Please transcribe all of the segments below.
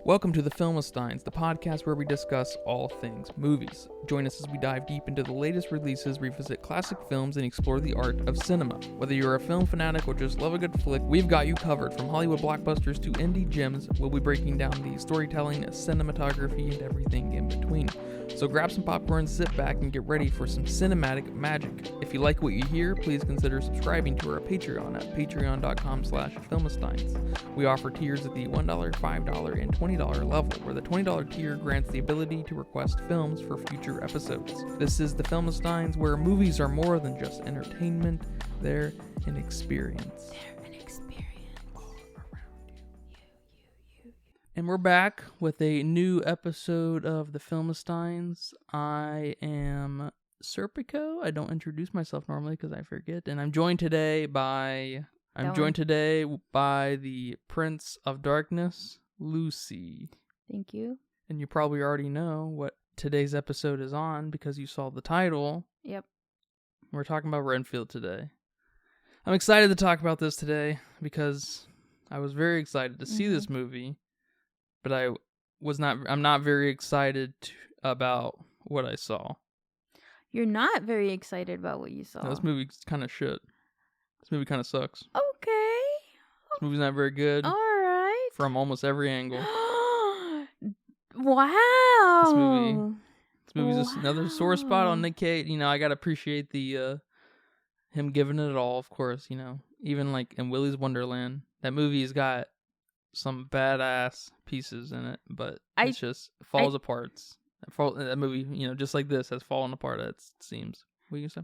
Welcome to the Filmistines, the podcast where we discuss all things movies. Join us as we dive deep into the latest releases, revisit classic films, and explore the art of cinema. Whether you're a film fanatic or just love a good flick, we've got you covered. From Hollywood blockbusters to indie gems, we'll be breaking down the storytelling, cinematography, and everything in between. So grab some popcorn, sit back, and get ready for some cinematic magic. If you like what you hear, please consider subscribing to our Patreon at patreon.com/filmistines. We offer tiers at the $1, $5, and $20 level, where the $20 tier grants the ability to request films for future episodes. This is the Filmistines, where movies are more than just entertainment, they're an experience. And we're back with a new episode of the Filmistines. I am Serpico. I don't introduce myself normally because I forget. And I'm joined today by the Prince of Darkness, Lucy. Thank you. And you probably already know what today's episode is on because you saw the title. Yep. We're talking about Renfield today. I'm excited to talk about this today because I was very excited to see this movie. But I'm not very excited about what I saw. You're not very excited about what you saw. No, this movie's kind of shit. This movie kind of sucks. Okay. This movie's not very good. All right. From almost every angle. Wow. This movie's just another sore spot on Nic Cage. You know, I gotta appreciate the him giving it all, of course. You know, even like in Willy's Wonderland, that movie's got some badass pieces in it, but it just falls apart. That movie, you know, just like this, has fallen apart, it seems. What you say?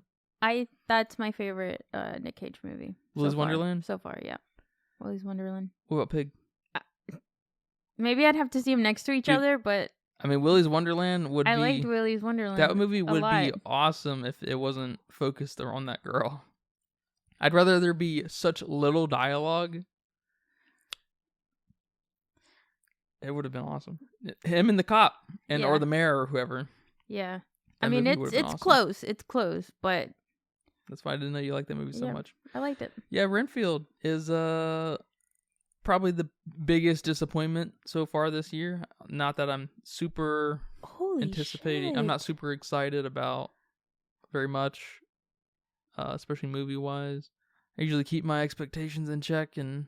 That's my favorite Nic Cage movie. Willy's Wonderland? So far, yeah. Willy's Wonderland. What about Pig? Maybe I'd have to see them next to each other, but I mean, Willy's Wonderland I liked Willy's Wonderland. That movie would be awesome if it wasn't focused on that girl. I'd rather there be such little dialogue. It would have been awesome. Him and the cop, or the mayor, or whoever. Yeah, I mean it's awesome. Close. It's close, but that's why I didn't know you liked that movie so much. I liked it. Yeah, Renfield is probably the biggest disappointment so far this year. Not that I'm super anticipating. Shit. I'm not super excited about very much, especially movie wise. I usually keep my expectations in check, and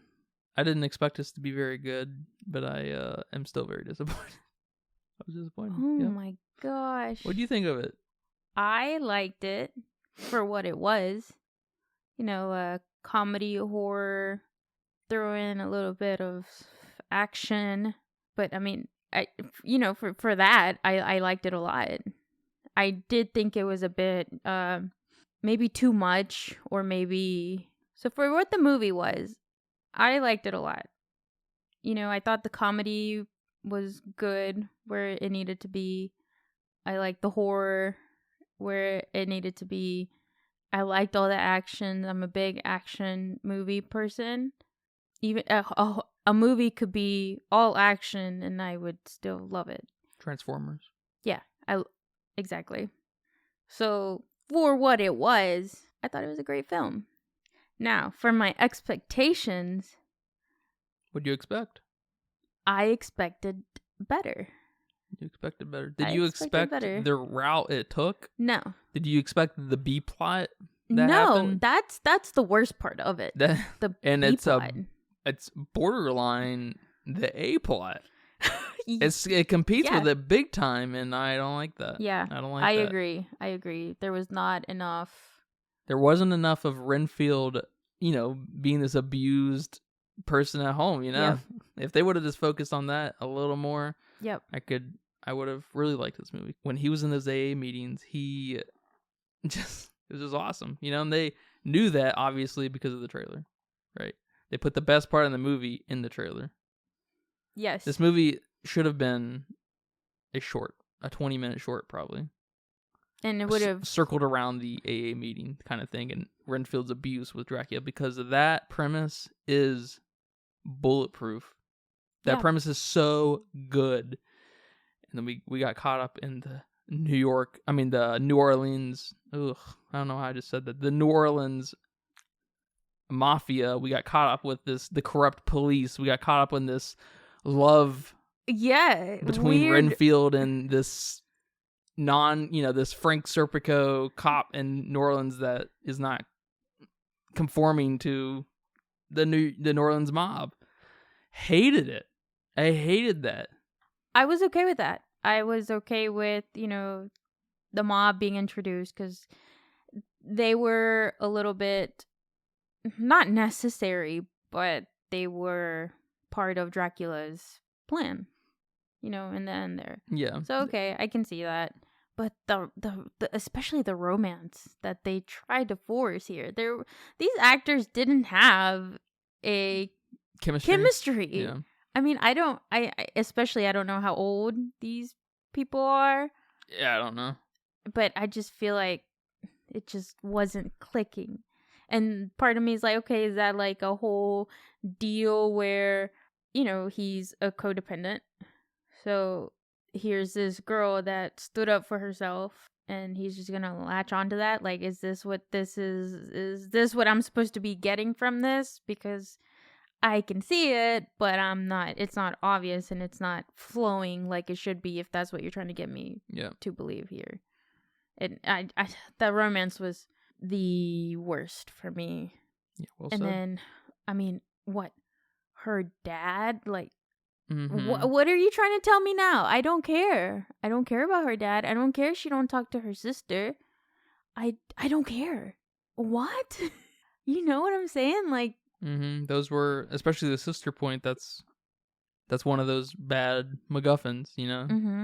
I didn't expect this to be very good, but I am still very disappointed. I was disappointed. Oh my gosh. What do you think of it? I liked it for what it was. You know, comedy, horror, throw in a little bit of action. But I mean, for that, I liked it a lot. I did think it was a bit, maybe too much, or maybe... So for what the movie was, I liked it a lot. You know, I thought the comedy was good where it needed to be. I liked the horror where it needed to be. I liked all the action. I'm a big action movie person. Even a movie could be all action and I would still love it. Transformers. Yeah, exactly. So for what it was, I thought it was a great film. Now, for my expectations... What'd you expect? I expected better. You expected better. Did you expect the route it took? No. Did you expect the B plot that happened? That's the worst part of it. The B plot. It's borderline the A plot. It competes with it big time, and I don't like that. Yeah, I don't like that. I agree. There was not enough. There wasn't enough of Renfield, you know, being this abused person at home, you know? Yeah. If they would have just focused on that a little more, I would have really liked this movie. When he was in those AA meetings, it was just awesome, you know? And they knew that, obviously, because of the trailer, right? They put the best part of the movie in the trailer. Yes. This movie should have been a 20-minute short, probably. And it would have circled around the AA meeting kind of thing and Renfield's abuse with Dracula, because that premise is bulletproof. That premise is so good. And then we got caught up in the New Orleans. I don't know how I just said that. The New Orleans mafia. We got caught up with the corrupt police. We got caught up in this love Yeah, between weird. Renfield and this this Frank Serpico cop in New Orleans that is not conforming to the New Orleans mob. Hated it. I hated that. I was okay with that. I was okay with, the mob being introduced because they were a little bit not necessary, but they were part of Dracula's plan, in the end there. Yeah. So, okay, I can see that. But the especially the romance that they tried to force here. These actors didn't have a chemistry. Yeah. I mean, I don't know how old these people are. Yeah, I don't know. But I just feel like it just wasn't clicking. And part of me is like, okay, is that like a whole deal where, he's a codependent? So here's this girl that stood up for herself and he's just going to latch onto that. Like, is this what this is? Is this what I'm supposed to be getting from this? Because I can see it, but it's not obvious and it's not flowing like it should be if that's what you're trying to get me to believe here. And the romance was the worst for me. Yeah, well and said. then, I mean, what? Her dad? Like, Mm-hmm. what are you trying to tell me now? I don't care. I don't care about her dad. I don't care she don't talk to her sister. I don't care. What? You know what I'm saying? Like, those were, especially the sister point, that's one of those bad MacGuffins,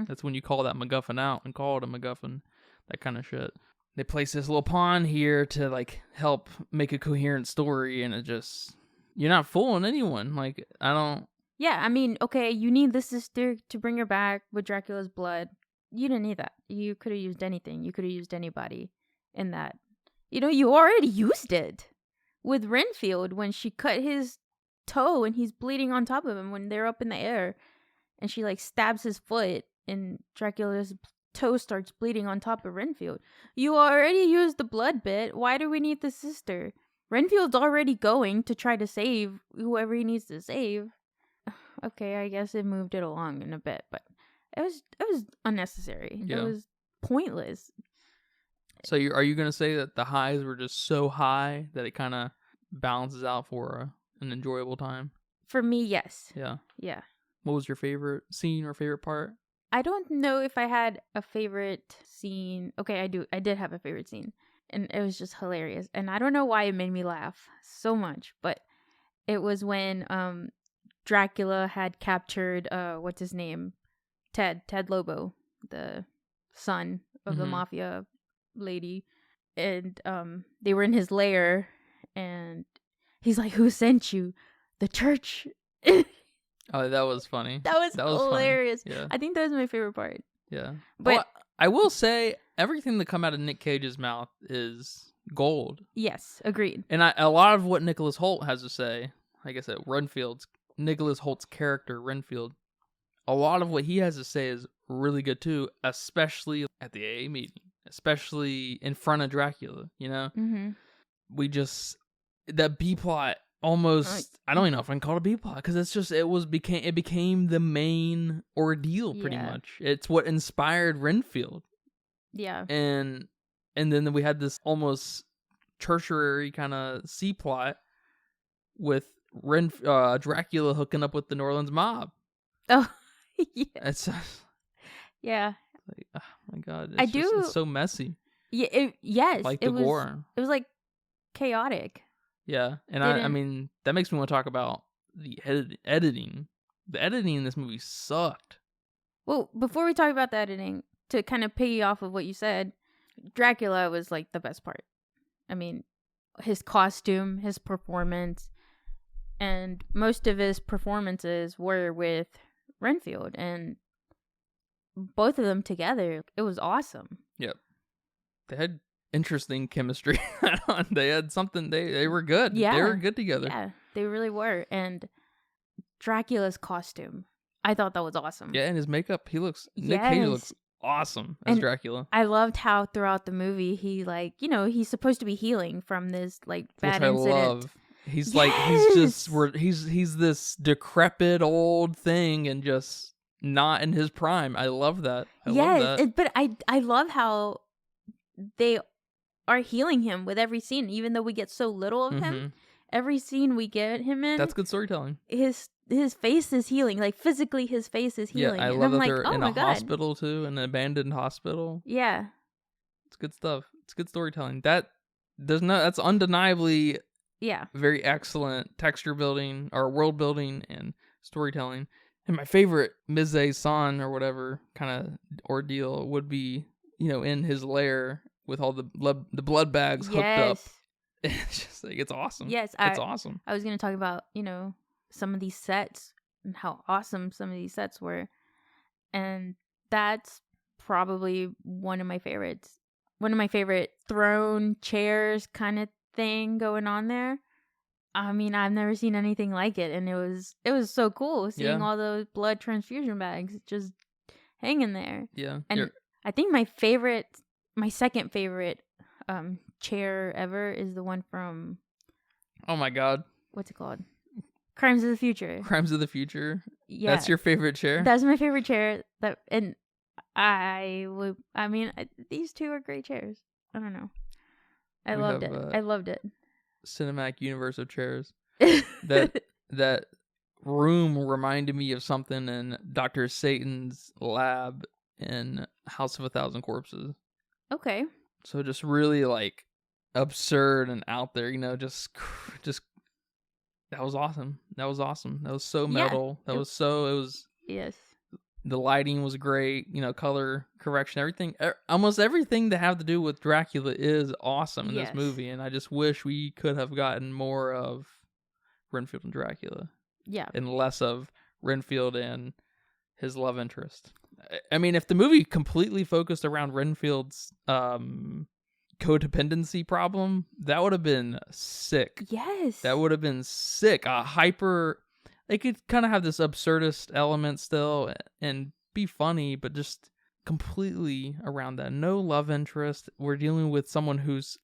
That's when you call that MacGuffin out and call it a MacGuffin, that kind of shit. They place this little pawn here to, like, help make a coherent story, and it just, you're not fooling anyone. Like, I don't... Yeah, I mean, okay, you need the sister to bring her back with Dracula's blood. You didn't need that. You could have used anything. You could have used anybody in that. You already used it with Renfield when she cut his toe and he's bleeding on top of him when they're up in the air. And she, like, stabs his foot and Dracula's toe starts bleeding on top of Renfield. You already used the blood bit. Why do we need the sister? Renfield's already going to try to save whoever he needs to save. Okay, I guess it moved it along in a bit, but it was unnecessary. Yeah. It was pointless. So are you going to say that the highs were just so high that it kind of balances out for an enjoyable time? For me, yes. Yeah. Yeah. What was your favorite scene or favorite part? I don't know if I had a favorite scene. Okay, I do. I did have a favorite scene, and it was just hilarious. And I don't know why it made me laugh so much, but it was when Dracula had captured what's his name? Ted Lobo, the son of the mafia lady. And they were in his lair and he's like, "Who sent you? The church." Oh, that was funny. That was hilarious. Funny. Yeah. I think that was my favorite part. Yeah. But well, I will say everything that come out of Nic Cage's mouth is gold. Yes, agreed. And a lot of what Nicholas Hoult has to say, like I said, Nicholas Holt's character, Renfield, a lot of what he has to say is really good too, especially at the AA meeting, especially in front of Dracula, Mm-hmm. That B-plot almost, I don't even know if I can call it a B-plot, because it's just, it became the main ordeal pretty much. It's what inspired Renfield. Yeah. And then we had this almost tertiary kind of C-plot with Dracula hooking up with the New Orleans mob. Oh, yeah. It's yeah. Like, oh my god, it's so messy. Yeah, yes. Like the gore. It was like chaotic. Yeah, and I mean that makes me want to talk about the editing. The editing in this movie sucked. Well, before we talk about the editing, to kind of piggy off of what you said, Dracula was like the best part. I mean, his costume, his performance, and most of his performances were with Renfield, and both of them together, it was awesome. Yep. They had interesting chemistry. They had something, they were good. Yeah. They were good together. Yeah, they really were. And Dracula's costume, I thought that was awesome. Yeah, and his makeup, Nic Cage looks awesome as Dracula. I loved how throughout the movie he, like, he's supposed to be healing from this, like, bad incident. I love. He's like, he's this decrepit old thing, and just not in his prime. I love that. I love that. But I love how they are healing him with every scene, even though we get so little of him. Every scene we get him in, that's good storytelling. His face is healing, like physically his face is healing. Yeah, I and love I'm that like, they're oh in my a God. hospital too, an abandoned hospital. Yeah. It's good stuff. It's good storytelling. That's undeniably very excellent texture building or world building and storytelling. And my favorite mise-en-scène or whatever kind of ordeal would be, in his lair with all the blood bags hooked up. It's just like, it's awesome. Yes, it's awesome. I was going to talk about, some of these sets and how awesome some of these sets were. And that's probably one of my favorites. One of my favorite throne chairs kind of thing going on there. I mean, I've never seen anything like it, and it was so cool seeing all those blood transfusion bags just hanging there. Yeah. And I think my second favorite chair ever is the one from, oh my God, what's it called? Crimes of the Future. Crimes of the Future. Yeah, that's your favorite chair. That's my favorite chair. These two are great chairs. I don't know. I loved it. Cinematic universe of chairs. that room reminded me of something in Dr. Satan's lab in House of a Thousand Corpses. Okay. So just really like absurd and out there, just that was awesome. That was so metal. Yes. The lighting was great, color correction, everything. Almost everything that have to do with Dracula is awesome in this movie, and I just wish we could have gotten more of Renfield and Dracula. Yeah. And less of Renfield and his love interest. I mean, if the movie completely focused around Renfield's codependency problem, that would have been sick. Yes. That would have been sick. They could kind of have this absurdist element still and be funny, but just completely around that. No love interest. We're dealing with someone who's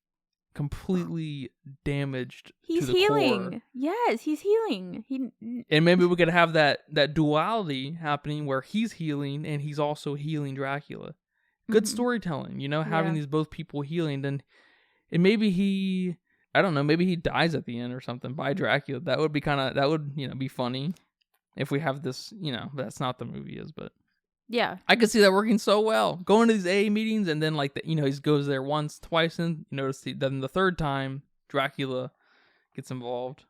completely damaged to the healing. core. Yes, he's healing. And maybe we could have that duality happening where he's healing and he's also healing Dracula. Good storytelling, having these both people healing. And maybe he... I don't know, maybe he dies at the end or something by Dracula. That would be be funny if we have this, that's not the movie is, but yeah. I could see that working so well. Going to these AA meetings and then he goes there once, twice, and then the third time Dracula gets involved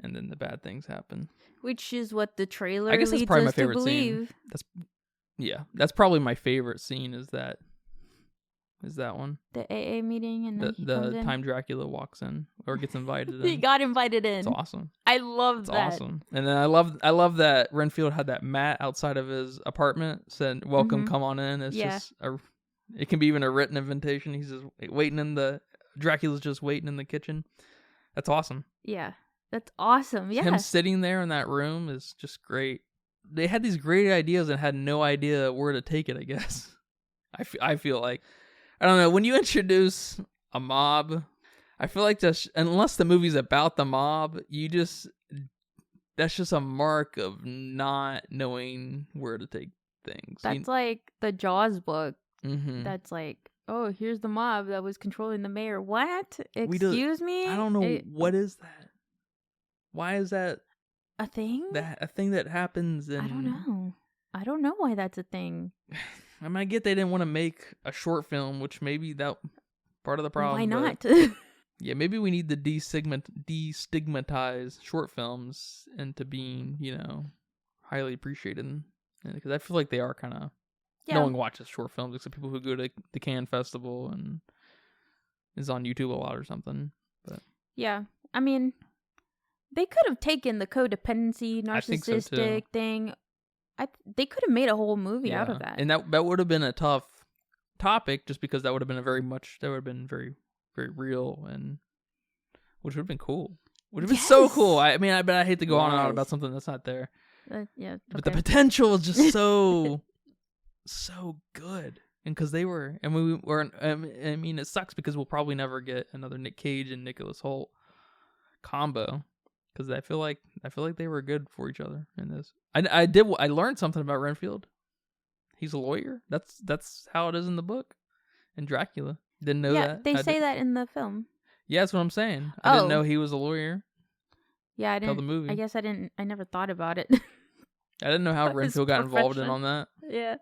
and then the bad things happen. Which is what the trailer I guess that's probably my favorite scene. That's probably my favorite scene is that one. The AA meeting and the time Dracula walks in or gets invited in. He got invited in. It's awesome. I love that. It's awesome. And then I love that Renfield had that mat outside of his apartment said, "Welcome, come on in." It's just it can be even a written invitation. He's just waiting Dracula's just waiting in the kitchen. That's awesome. Yeah. That's awesome. Yeah. Him sitting there in that room is just great. They had these great ideas and had no idea where to take it, I guess. I feel like I don't know. When you introduce a mob, I feel like unless the movie's about the mob, that's just a mark of not knowing where to take things. That's like the Jaws book. Mm-hmm. That's like, oh, here's the mob that was controlling the mayor. What? Excuse me? I don't know. What is that? Why is that a thing? A thing that happens in... I don't know. I don't know why that's a thing. I mean, I get they didn't want to make a short film, which maybe that part of the problem. Why not? Yeah, maybe we need to destigmatize short films into being, highly appreciated. Because I feel like they are kind of... Yeah. No one watches short films except people who go to the Cannes Festival and is on YouTube a lot or something. But yeah, I mean, they could have taken the codependency, narcissistic thing... they could have made a whole movie out of that. And that would have been a tough topic just because that would have been very, very, very real and which would have been cool. Would have been so cool. I hate to go on and on about something that's not there. But the potential is just so good. And because they were, and we were, it sucks because we'll probably never get another Nic Cage and Nicholas Hoult combo. Because I feel like they were good for each other in this. I learned something about Renfield. He's a lawyer. That's how it is in the book. In Dracula, didn't know Yeah, that. they say that in the film. Yeah, that's what I'm saying. I didn't know he was a lawyer. Yeah, I Till didn't. the movie. I guess I didn't. I never thought about it. I didn't know how Renfield got involved in on that. Yeah,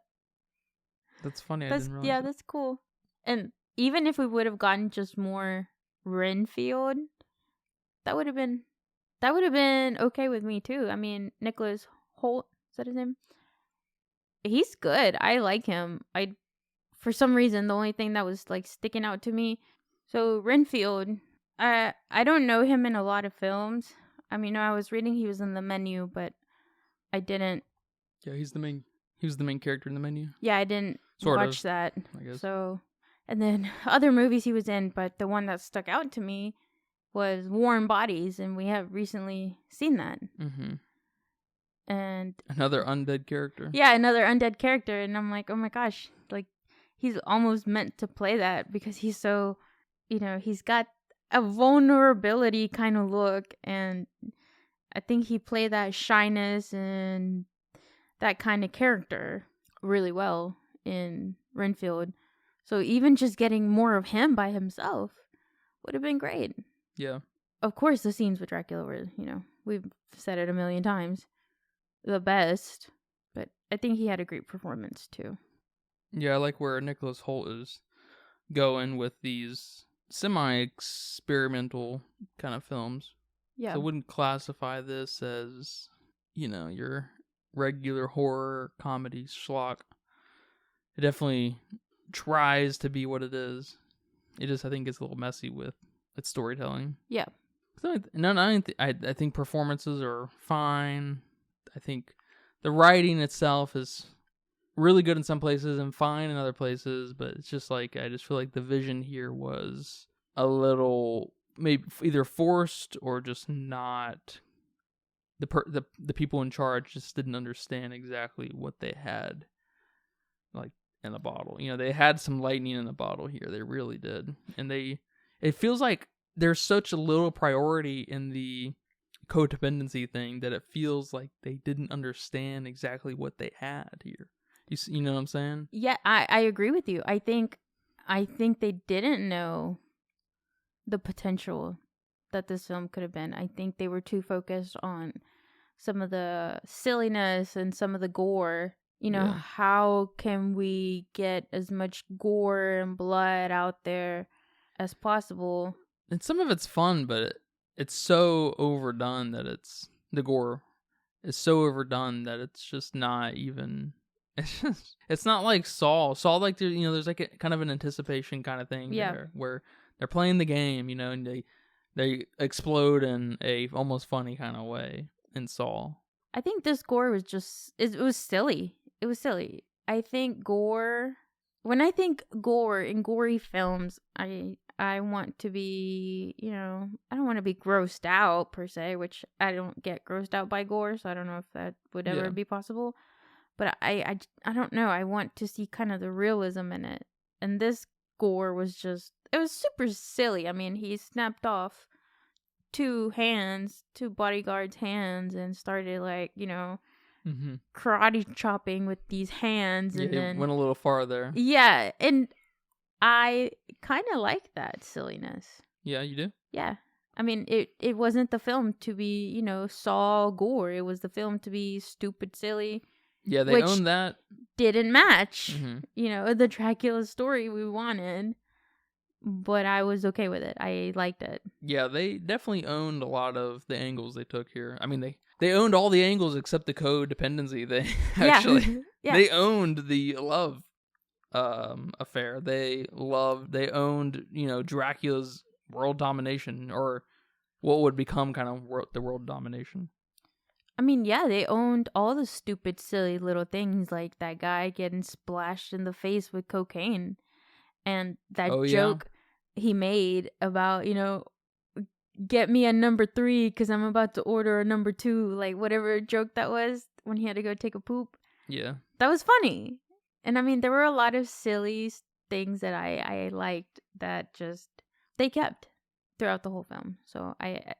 That's funny. I that's didn't realize. yeah, that's cool. And even if we would have gotten just more Renfield, that would have been okay with me too. I mean, Nicholas Holt, is that his name? He's good. I like him. For some reason, the only thing that was like sticking out to me. So Renfield, I don't know him in a lot of films. I mean, I was reading he was in The Menu, but I didn't. Yeah, he was the main character in The Menu. Yeah, I didn't watch that. I guess. So, and then other movies he was in, but the one that stuck out to me was Warm Bodies, and we have recently seen that. Mm-hmm. And another undead character. Yeah, another undead character, and I'm like, oh my gosh, like he's almost meant to play that because he's so, he's got a vulnerability kind of look, and I think he played that shyness and that kind of character really well in Renfield. So even just getting more of him by himself would have been great. Yeah. Of course, the scenes with Dracula were, we've said it a million times, the best. But I think he had a great performance too. Yeah, I like where Nicholas Holt is going with these semi-experimental kind of films. Yeah. So I wouldn't classify this as, your regular horror comedy schlock. It definitely tries to be what it is. It just, I think, gets a little messy with its storytelling. Yeah. I think performances are fine. I think the writing itself is really good in some places and fine in other places, but it's just like, I just feel like the vision here was a little maybe either forced or just not. The people in charge just didn't understand exactly what they had, like, in the bottle. They had some lightning in the bottle here. They really did. And it feels like there's such a little priority in the codependency thing that it feels like they didn't understand exactly what they had here. You know what I'm saying? Yeah, I agree with you. I think they didn't know the potential that this film could have been. I think they were too focused on some of the silliness and some of the gore. How can we get as much gore and blood out there as possible? And some of it's fun, but it's so overdone that the gore is so overdone that it's just not even. It's not like Saw. Saw, like, there's like a kind of an anticipation kind of thing there, where they're playing the game, and they explode in a almost funny kind of way in Saw. I think this gore was just, it was silly. It was silly. I think gore, when I think gore in gory films, I want to be, I don't want to be grossed out per se, which I don't get grossed out by gore, so I don't know if that would ever be possible. But I don't know. I want to see kind of the realism in it. And this gore was just, it was super silly. I mean, he snapped off two bodyguards' hands and started, like, karate chopping with these hands. And then it went a little far there. Yeah. And I kind of like that silliness. Yeah, you do? Yeah. I mean, it wasn't the film to be, Saw gore. It was the film to be stupid, silly. Yeah, they owned that. Didn't match, the Dracula story we wanted. But I was okay with it. I liked it. Yeah, they definitely owned a lot of the angles they took here. I mean, they owned all the angles except the codependency. They actually they owned the love affair. They owned, Dracula's world domination, or what would become kind of the world domination. I mean, yeah, they owned all the stupid, silly little things, like that guy getting splashed in the face with cocaine. And that joke he made about, get me a number 3 because I'm about to order a number 2, like whatever joke that was when he had to go take a poop. Yeah. That was funny. And I mean, there were a lot of silly things that I liked that just they kept throughout the whole film. So I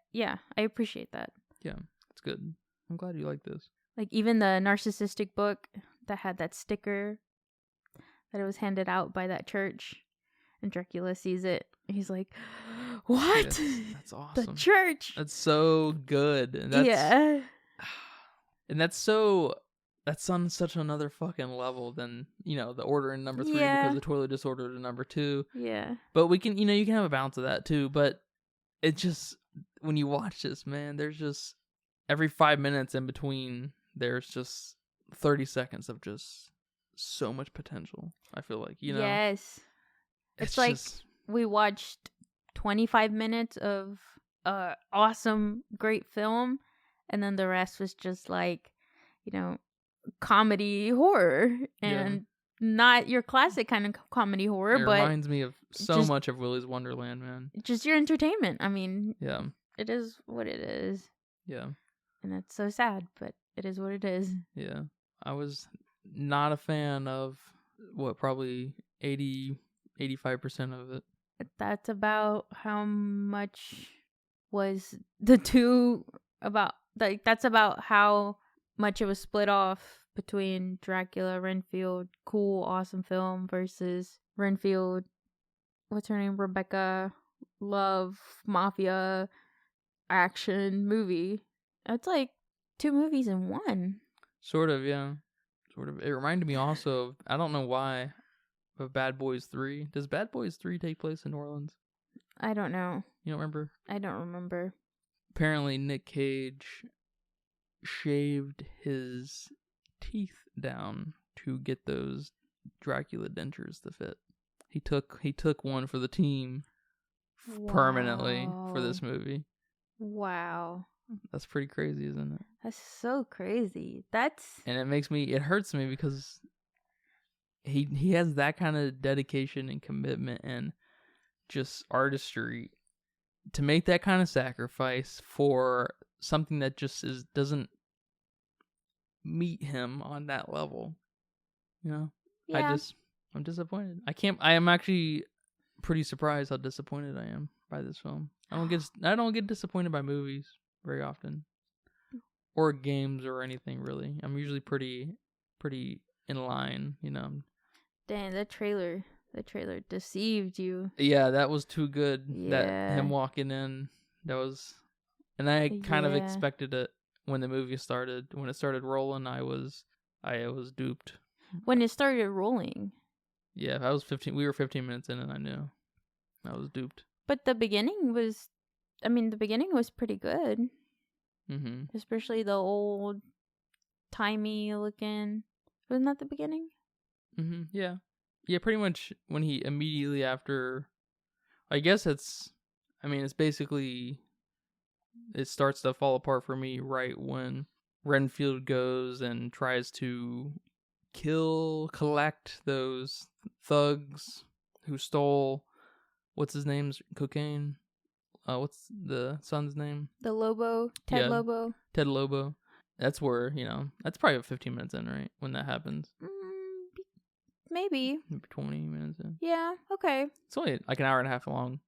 appreciate that. Yeah, it's good. I'm glad you like this. Like even the narcissistic book that had that sticker that it was handed out by that church, and Dracula sees it. He's like, "What? That's awesome. The church? That's so good. And that's, yeah, and that's on such another fucking level than, the order in number 3 because the toilet disordered in number 2. yeah, But we can, you can have a balance of that too. But it just, when you watch this, man, there's just every 5 minutes in between, there's just 30 seconds of just so much potential. I feel like, yes. it's like just, we watched 25 minutes of awesome, great film, and then the rest was just like, comedy horror, and not your classic kind of comedy horror, it but reminds me of so much of Willy's Wonderland, man. just your entertainment. I mean, Yeah. It is what it is. Yeah. And it's so sad, but it is what it is. Yeah. I was not a fan of probably 80-85% of it. That's about how much was the two about, like, that's about how much it was split off between Dracula, Renfield, cool, awesome film, versus Renfield, what's her name? Rebecca, love, mafia, action movie. It's like 2 movies in one. Sort of, yeah. Sort of. It reminded me also of, I don't know why, of Bad Boys 3. Does Bad Boys 3 take place in New Orleans? I don't know. You don't remember? I don't remember. Apparently Nic Cage shaved his teeth down to get those Dracula dentures to fit. He took one for the team permanently for this movie. Wow. That's pretty crazy, isn't it? That's so crazy. And it hurts me because he has that kind of dedication and commitment and just artistry to make that kind of sacrifice for something that just doesn't meet him on that level. Yeah. I'm disappointed. I am actually pretty surprised how disappointed I am by this film. I don't get disappointed by movies very often, or games or anything really. I'm usually pretty in line, Dang, the trailer deceived you. Yeah, that was too good. Yeah. That him walking in, and I kind of expected it when the movie started. When it started rolling, I was duped. When it started rolling. Yeah, we were 15 minutes in and I knew I was duped. But the beginning was pretty good. Mm-hmm. Especially the old timey looking. Wasn't that the beginning? Mm-hmm. Yeah. Yeah, pretty much when he immediately after, I guess it's basically, it starts to fall apart for me right when Renfield goes and tries to collect those thugs who stole, what's his name's cocaine? What's the son's name? The Lobo, Ted Lobo. Ted Lobo. That's where, that's probably 15 minutes in, right? When that happens. Maybe 20 minutes in. Yeah, okay. It's only like an hour and a half long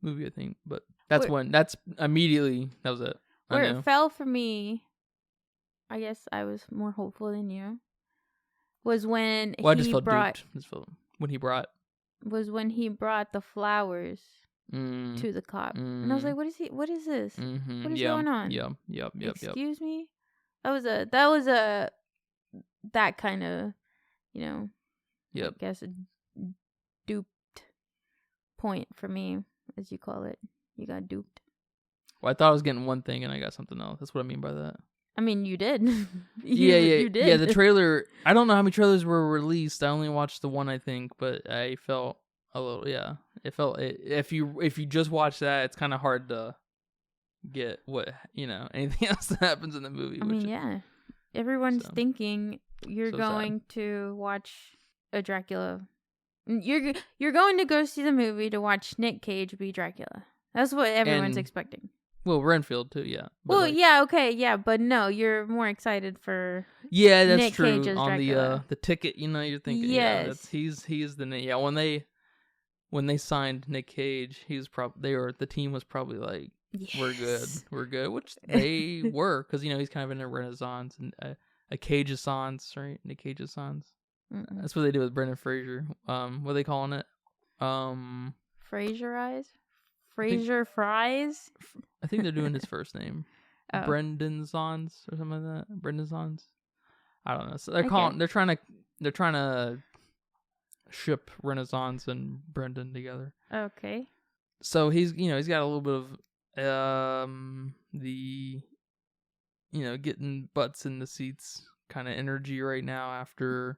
movie, I think. But that was it. Where it fell for me, I guess I was more hopeful than you, was when I just felt duped. Was when he brought the flowers to the cop. And I was like, what is this? Mm-hmm. What is going on? Yep. Excuse me? That was that kind of, I guess a duped point for me, as you call it. You got duped. Well, I thought I was getting one thing and I got something else. That's what I mean by that. I mean, you did. You did. Yeah, the trailer, I don't know how many trailers were released. I only watched the one, I think, but I felt a little, if you just watch that, it's kind of hard to get anything else that happens in the movie. Everyone's thinking you're going to watch a Dracula. You're going to go see the movie to watch Nic Cage be Dracula. That's what everyone's expecting. Well, Renfield too, yeah. But but no, you're more excited for that's Nic true. Cage as on Dracula. the ticket, you're thinking, he's the when they signed Nic Cage, the team was probably like, we're good, which they were, because he's kind of in a renaissance and a Cage-assance, right? Nic Cage-assance. Mm-mm. That's what they did with Brendan Fraser. What are they calling it? Fraser eyes? I think- Fraser fries? I think they're doing his first name. Oh. Brendan Zons or something like that. Brendan Zons. I don't know. So they're Okay. they're trying to ship Renaissance and Brendan together. Okay. So he's got a little bit of the getting butts in the seats kind of energy right now after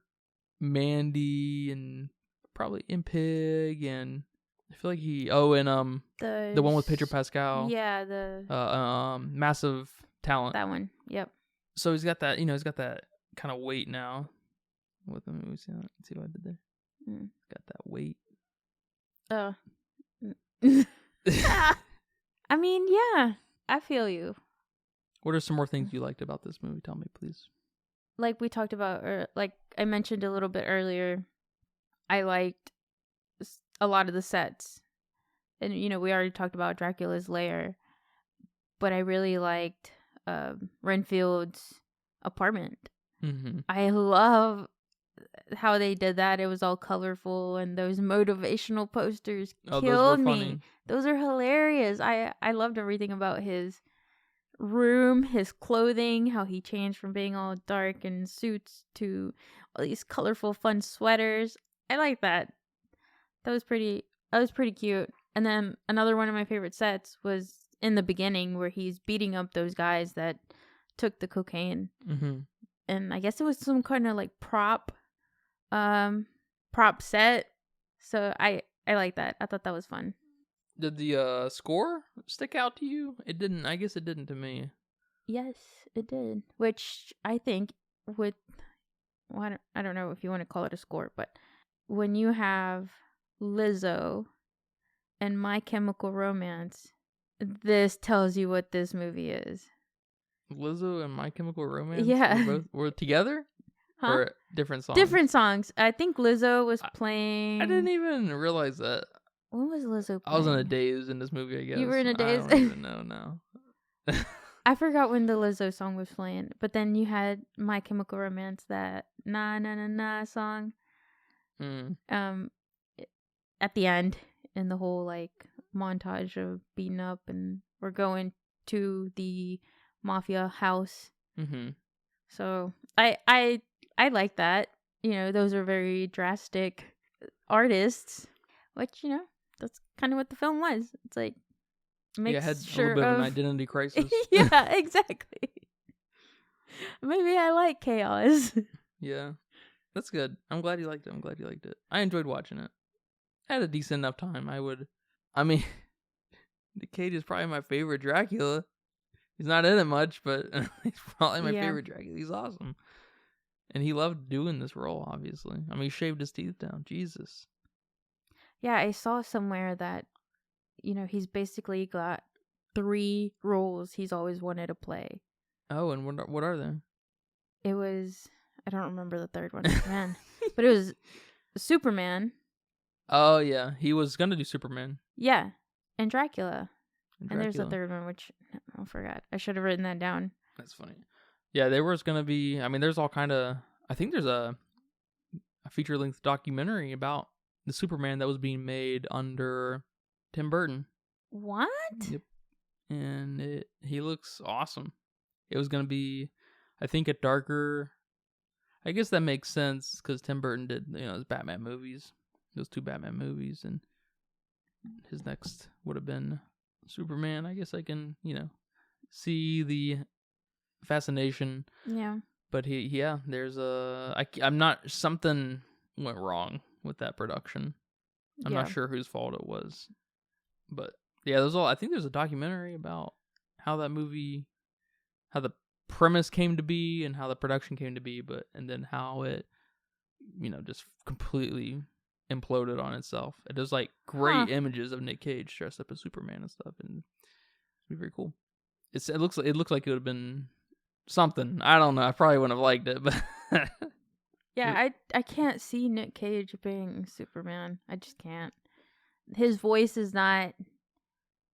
Mandy and probably Impig, and I feel like the one with Pedro Pascal. Yeah, the Massive Talent. that one. Yep. So he's got that kind of weight now with him. Let's see what I did there. Got that weight. I mean, yeah, I feel you. What are some more things you liked about this movie? Tell me, please. Like we talked about, or like I mentioned a little bit earlier, I liked a lot of the sets. And, we already talked about Dracula's lair. But I really liked Renfield's apartment. Mm-hmm. I love how they did that. It was all colorful, and those motivational posters killed me. Funny. Those are hilarious. I loved everything about his room, his clothing, how he changed from being all dark and suits to all these colorful, fun sweaters. I like that. That was pretty cute. And then another one of my favorite sets was in the beginning where he's beating up those guys that took the cocaine. Mm-hmm. And I guess it was some kind of like prop set. So I like that. I thought that was fun. Did the score stick out to you? It didn't. I guess it didn't to me. Yes, it did. Which I think I don't know if you want to call it a score, but when you have Lizzo and My Chemical Romance, this tells you what this movie is. Lizzo and My Chemical Romance? Yeah. Were together? Huh? Or different songs? Different songs. I think Lizzo was playing... I didn't even realize that. When was Lizzo playing? I was in a daze in this movie, I guess. You were in a daze? I don't even know now. I forgot when the Lizzo song was playing. But then you had My Chemical Romance, that Na Na Na Na song. At the end, in the whole like montage of beating up, and we're going to the mafia house. Mm-hmm. So I like that. Those are very drastic artists, which that's kind of what the film was. It's like makes it had sure a little bit of an identity crisis. Yeah, exactly. Maybe I like chaos. Yeah, that's good. I'm glad you liked it. I enjoyed watching it. I had a decent enough time. Nic Cage is probably my favorite Dracula. He's not in it much, but he's probably my favorite Dracula. He's awesome. And he loved doing this role, obviously. He shaved his teeth down. Jesus. Yeah, I saw somewhere that, he's basically got 3 roles he's always wanted to play. Oh, and what are they? It was, I don't remember the third one, man. But it was Superman. Oh, yeah. He was going to do Superman. Yeah. And Dracula. And there's a third one, which I forgot. I should have written that down. That's funny. Yeah, there was going to be, there's all kind of, I think there's a feature-length documentary about the Superman that was being made under Tim Burton. What? Yep. And he looks awesome. It was going to be, I think, a darker, I guess that makes sense because Tim Burton did, his Batman movies, those 2 Batman movies, and his next would have been Superman. I guess I can, see the fascination. Yeah. But I'm not, something went wrong with that production. I'm not sure whose fault it was. But yeah, I think there's a documentary about how that movie, how the premise came to be and how the production came to be, and then how it, just completely imploded on itself. It does like great images of Nic Cage dressed up as Superman and stuff, and it's very cool. It looks like it would have been something. I don't know. I probably wouldn't have liked it, but yeah, I can't see Nic Cage being Superman. I just can't. His voice is not.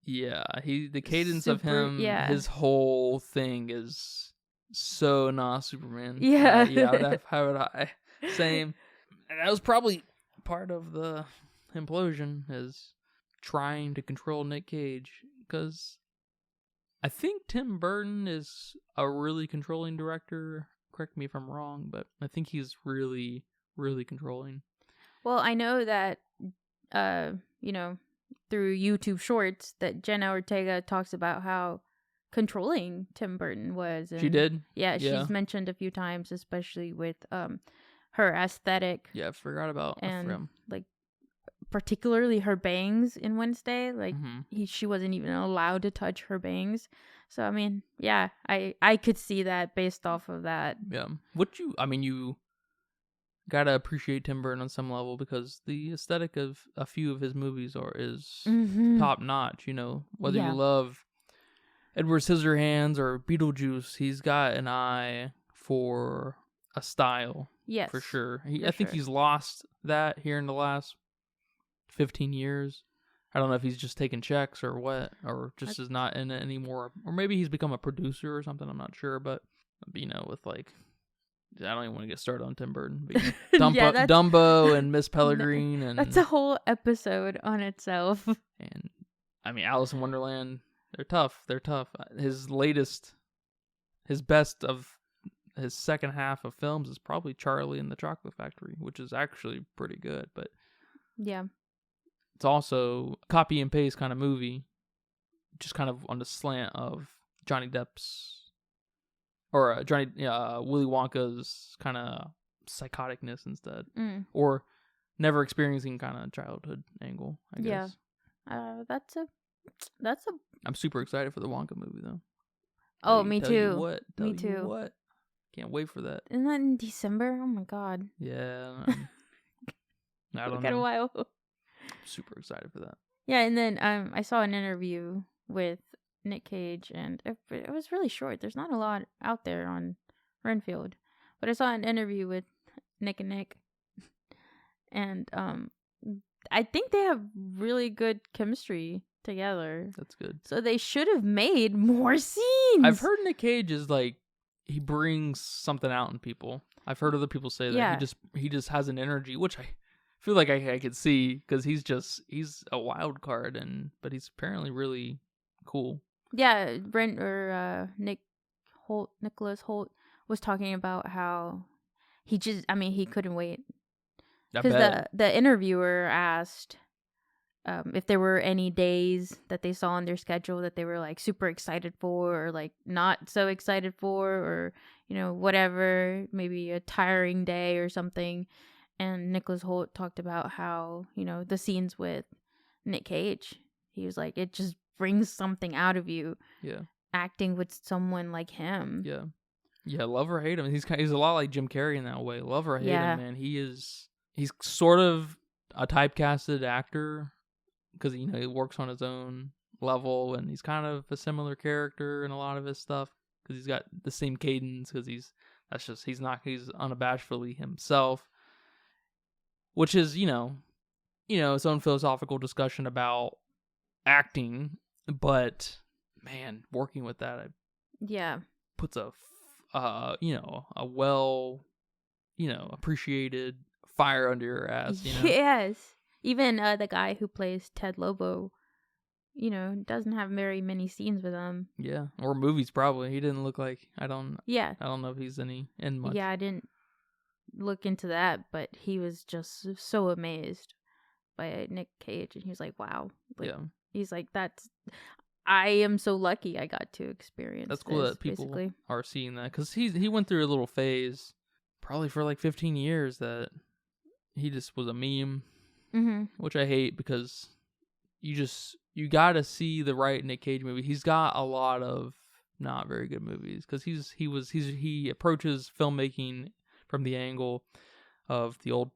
Yeah, the cadence of him, his whole thing is so not Superman. Yeah, yeah. How would I? Same. that was probably part of the implosion, is trying to control Nic Cage, because I think Tim Burton is a really controlling director. Correct me if I'm wrong, but I think he's really, really controlling. Well, I know that, through YouTube Shorts, that Jenna Ortega talks about how controlling Tim Burton was. And she did? Yeah, she's mentioned a few times, especially with her aesthetic. Yeah, I forgot about and like particularly her bangs in Wednesday. Like mm-hmm. she wasn't even allowed to touch her bangs. So I mean, yeah, I could see that based off of that. Yeah, you gotta appreciate Tim Burton on some level, because the aesthetic of a few of his movies is top notch. You know, whether you love Edward Scissorhands or Beetlejuice, he's got an eye for a style. Yes, for sure. I think he's lost that here in the last 15 years. I don't know if he's just taking checks or what, or just is not in it anymore, or maybe he's become a producer or something. I'm not sure, but with like, I don't even want to get started on Tim Burton. But, Dumbo and Miss Peregrine, and that's a whole episode on itself. And I mean, Alice in Wonderland. They're tough. His best of his second half of films is probably Charlie and the Chocolate Factory, which is actually pretty good, but yeah, it's also a copy and paste kind of movie, just kind of on the slant of Johnny Depp's, or Willy Wonka's kind of psychoticness instead, or never experiencing kind of childhood angle, I guess. Yeah, that's a. I'm super excited for the Wonka movie though. Oh, me too. Me too. Can't wait for that. Isn't that in December? Oh my god. Yeah. I don't know. Got a while. I'm super excited for that. Yeah, and then I saw an interview with Nic Cage, and it was really short. There's not a lot out there on Renfield, but I saw an interview with Nick and Nick, and I think they have really good chemistry together. That's good. So they should have made more scenes. I've heard Nic Cage is like, he brings something out in people. I've heard other people say that. Yeah. He just has an energy, which I feel like I could see, because he's a wild card, but he's apparently really cool. Yeah, Nicholas Hoult was talking about how he couldn't wait, because the interviewer asked if there were any days that they saw on their schedule that they were like super excited for, or like not so excited for, or whatever, maybe a tiring day or something. And Nicholas Hoult talked about how the scenes with Nic Cage, he was like, it just brings something out of you. Yeah, acting with someone like him. Yeah, love or hate him. He's a lot like Jim Carrey in that way. Love or hate him, man. He's sort of a typecasted actor, because he works on his own level, and he's kind of a similar character in a lot of his stuff, because he's got the same cadence, because he's unabashedly himself, which is its own philosophical discussion about acting. But man, working with that, puts a well appreciated fire under your ass. Yes. Even the guy who plays Ted Lobo, doesn't have very many scenes with him. Yeah, or movies probably. He didn't look like, I don't know if he's in much. Yeah, I didn't look into that, but he was just so amazed by Nic Cage, and he was like, "Wow!" He's like, I am so lucky I got to experience. That's cool that people are seeing that, because he went through a little phase, probably for like 15 years, that he just was a meme. Mm-hmm. Which I hate, because you gotta see the right Nic Cage movie. He's got a lot of not very good movies, because he approaches filmmaking from the angle of the old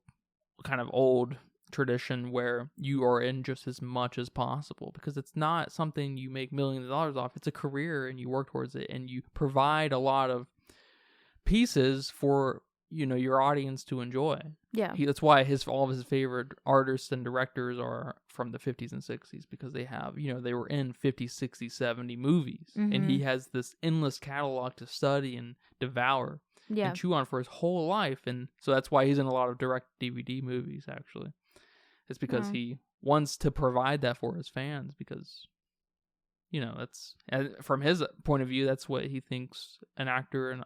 tradition, where you are in just as much as possible, because it's not something you make millions of dollars off. It's a career, and you work towards it, and you provide a lot of pieces for your audience to enjoy. Yeah. That's why all of his favorite artists and directors are from the 50s and 60s, because they have, they were in 50, 60, 70 movies. And he has this endless catalog to study and devour and chew on for his whole life. And so that's why he's in a lot of direct DVD movies, actually. It's because he wants to provide that for his fans, because, that's, from his point of view, that's what he thinks an actor and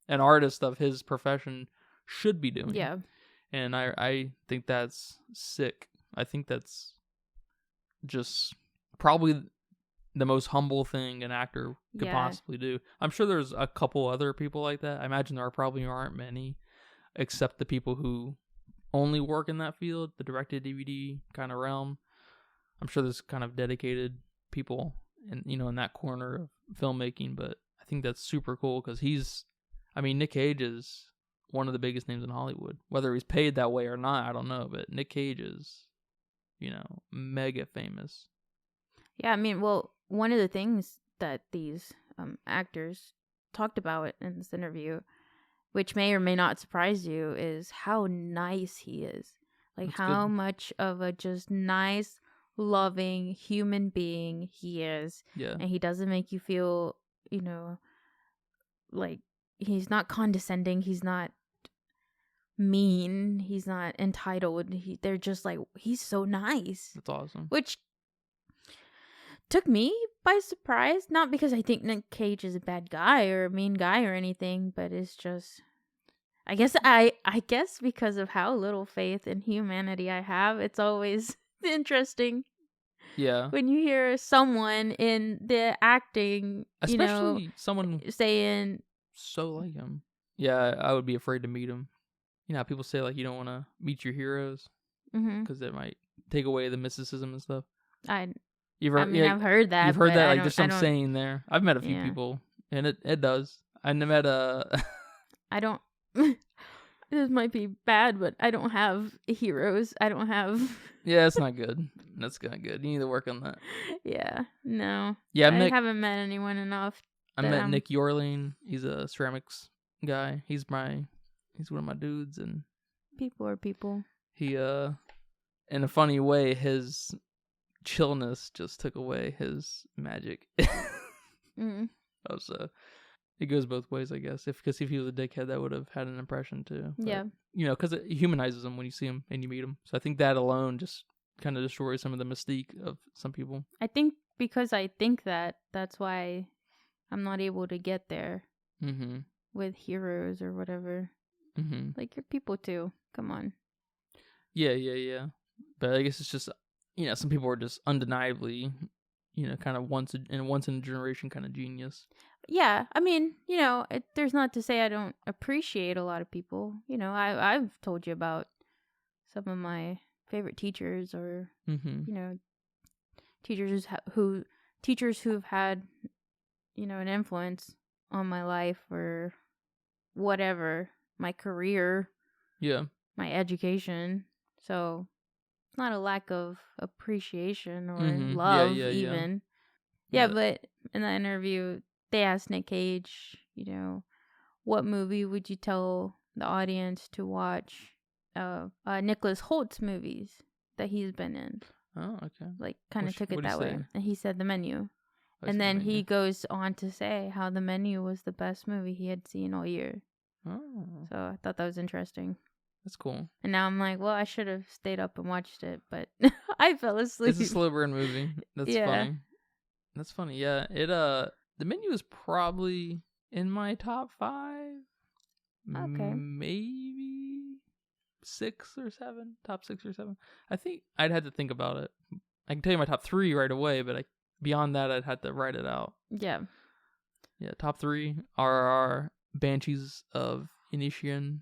an artist of his profession should be doing. Yeah. And I think that's sick. I think that's just probably the most humble thing an actor could possibly do. I'm sure there's a couple other people like that. I imagine there probably aren't many, except the people who only work in that field, the directed DVD kind of realm. I'm sure there's kind of dedicated people in that corner of filmmaking, but I think that's super cool because Nic Cage is one of the biggest names in Hollywood. Whether he's paid that way or not, I don't know, but Nic Cage is, mega famous. Yeah, well, one of the things that these actors talked about in this interview, which may or may not surprise you, is how nice he is. Like, That's how good. much of a just nice, loving human being he is. Yeah. And he doesn't make you feel, like he's not condescending. He's not mean. He's not entitled. They're just like, he's so nice. That's awesome. Which took me by surprise. Not because I think Nic Cage is a bad guy or a mean guy or anything, but it's just, I guess because of how little faith in humanity I have, it's always interesting. Yeah. When you hear someone in the acting, especially someone saying so like him. Yeah, I would be afraid to meet him. How people say, like, you don't want to meet your heroes because it might take away the mysticism and stuff. I've You've heard that. You've heard that, like, there's some don't, saying there. I've met a few people, and it does. I met I don't. This might be bad, but I don't have heroes. I don't have. Yeah, that's not good. That's not good. You need to work on that. Yeah, no. Yeah, I haven't met anyone enough. I met Nick Yorling. He's a ceramics guy. He's one of my dudes, and people are people. He in a funny way, his chillness just took away his magic. So it goes both ways, I guess. Because if he was a dickhead, that would have had an impression too. But, yeah. Because it humanizes him when you see him and you meet him. So I think that alone just kind of destroys some of the mystique of some people. I think because I think that's why I'm not able to get there with heroes or whatever. Like, you're people too. Come on. Yeah. But I guess it's just, some people are just undeniably, kind of once in a generation kind of genius. Yeah, there's not to say I don't appreciate a lot of people. I've told you about some of my favorite teachers, or teachers who've had an influence on my life or whatever, my career, my education. So it's not a lack of appreciation or love, even. Yeah, but in that interview, they asked Nic Cage, what movie would you tell the audience to watch? Nicholas Holt's movies that he's been in. Oh, okay. Like, kind of took it that way. And he said The Menu. And then he goes on to say how The Menu was the best movie he had seen all year. Oh. So I thought that was interesting. That's cool. And now I'm like, well, I should have stayed up and watched it, but I fell asleep. It's a slow burn movie. That's funny. That's funny. Yeah. The Menu is probably in my top 5. Okay. Maybe 6 or 7. Top 6 or 7. I think I'd had to think about it. I can tell you my top 3 right away, but beyond that, I'd had to write it out. Yeah. Yeah. Top 3 are our Banshees of Inisherin,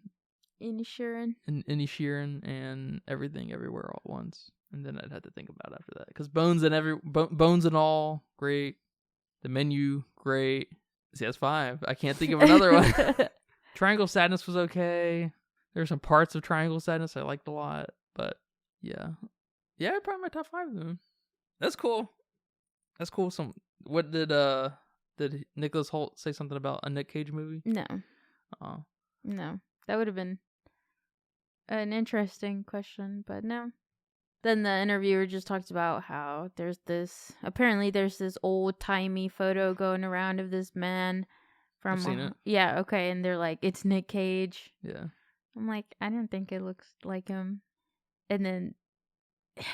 and Everything Everywhere All at Once. And then I'd have to think about it after that, because Bones and All, great. The Menu, great. See, that's 5. I can't think of another one. Triangle Sadness was okay. There were some parts of Triangle Sadness I liked a lot, but yeah, probably my top 5 then. That's cool. What did Nicholas Hoult say something about a Nic Cage movie? No. Oh, No, that would have been an interesting question, but no. Then the interviewer just talked about how there's this old-timey photo going around of this man from... I've seen it. Yeah, okay, and they're like, it's Nic Cage. Yeah. I'm like, I don't think it looks like him. And then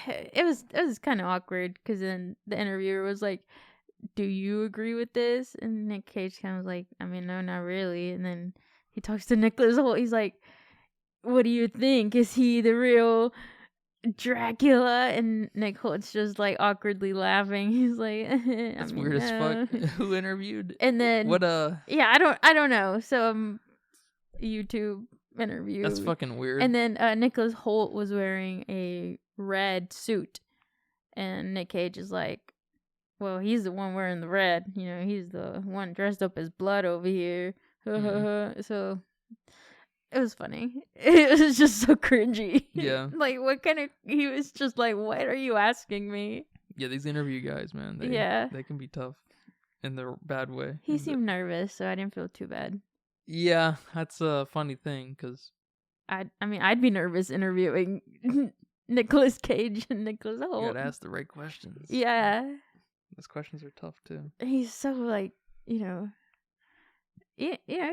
it was kind of awkward because then the interviewer was like, do you agree with this? And Nic Cage kind of was like, I mean, no, not really. And then he talks to Nicholas Hoult. He's like, what do you think? Is he the real Dracula? And Nick Holt's just like awkwardly laughing. He's like, That's weird as fuck. Who interviewed? And then what yeah, I don't know. So YouTube interview. That's fucking weird. And then Nicholas Hoult was wearing a red suit, and Nic Cage is like, well, he's the one wearing the red. You know, he's the one dressed up as blood over here. So it was funny. It was just so cringy. Yeah. Like, what kind of... He was just like, what are you asking me? Yeah, these interview guys, man. They can be tough in their bad way. He seemed nervous, so I didn't feel too bad. Yeah, that's a funny thing, because... I'd be nervous interviewing Nicolas Cage and Nicholas Hoult. You gotta ask the right questions. Yeah. Those questions are tough, too. He's so, like, you know... Yeah,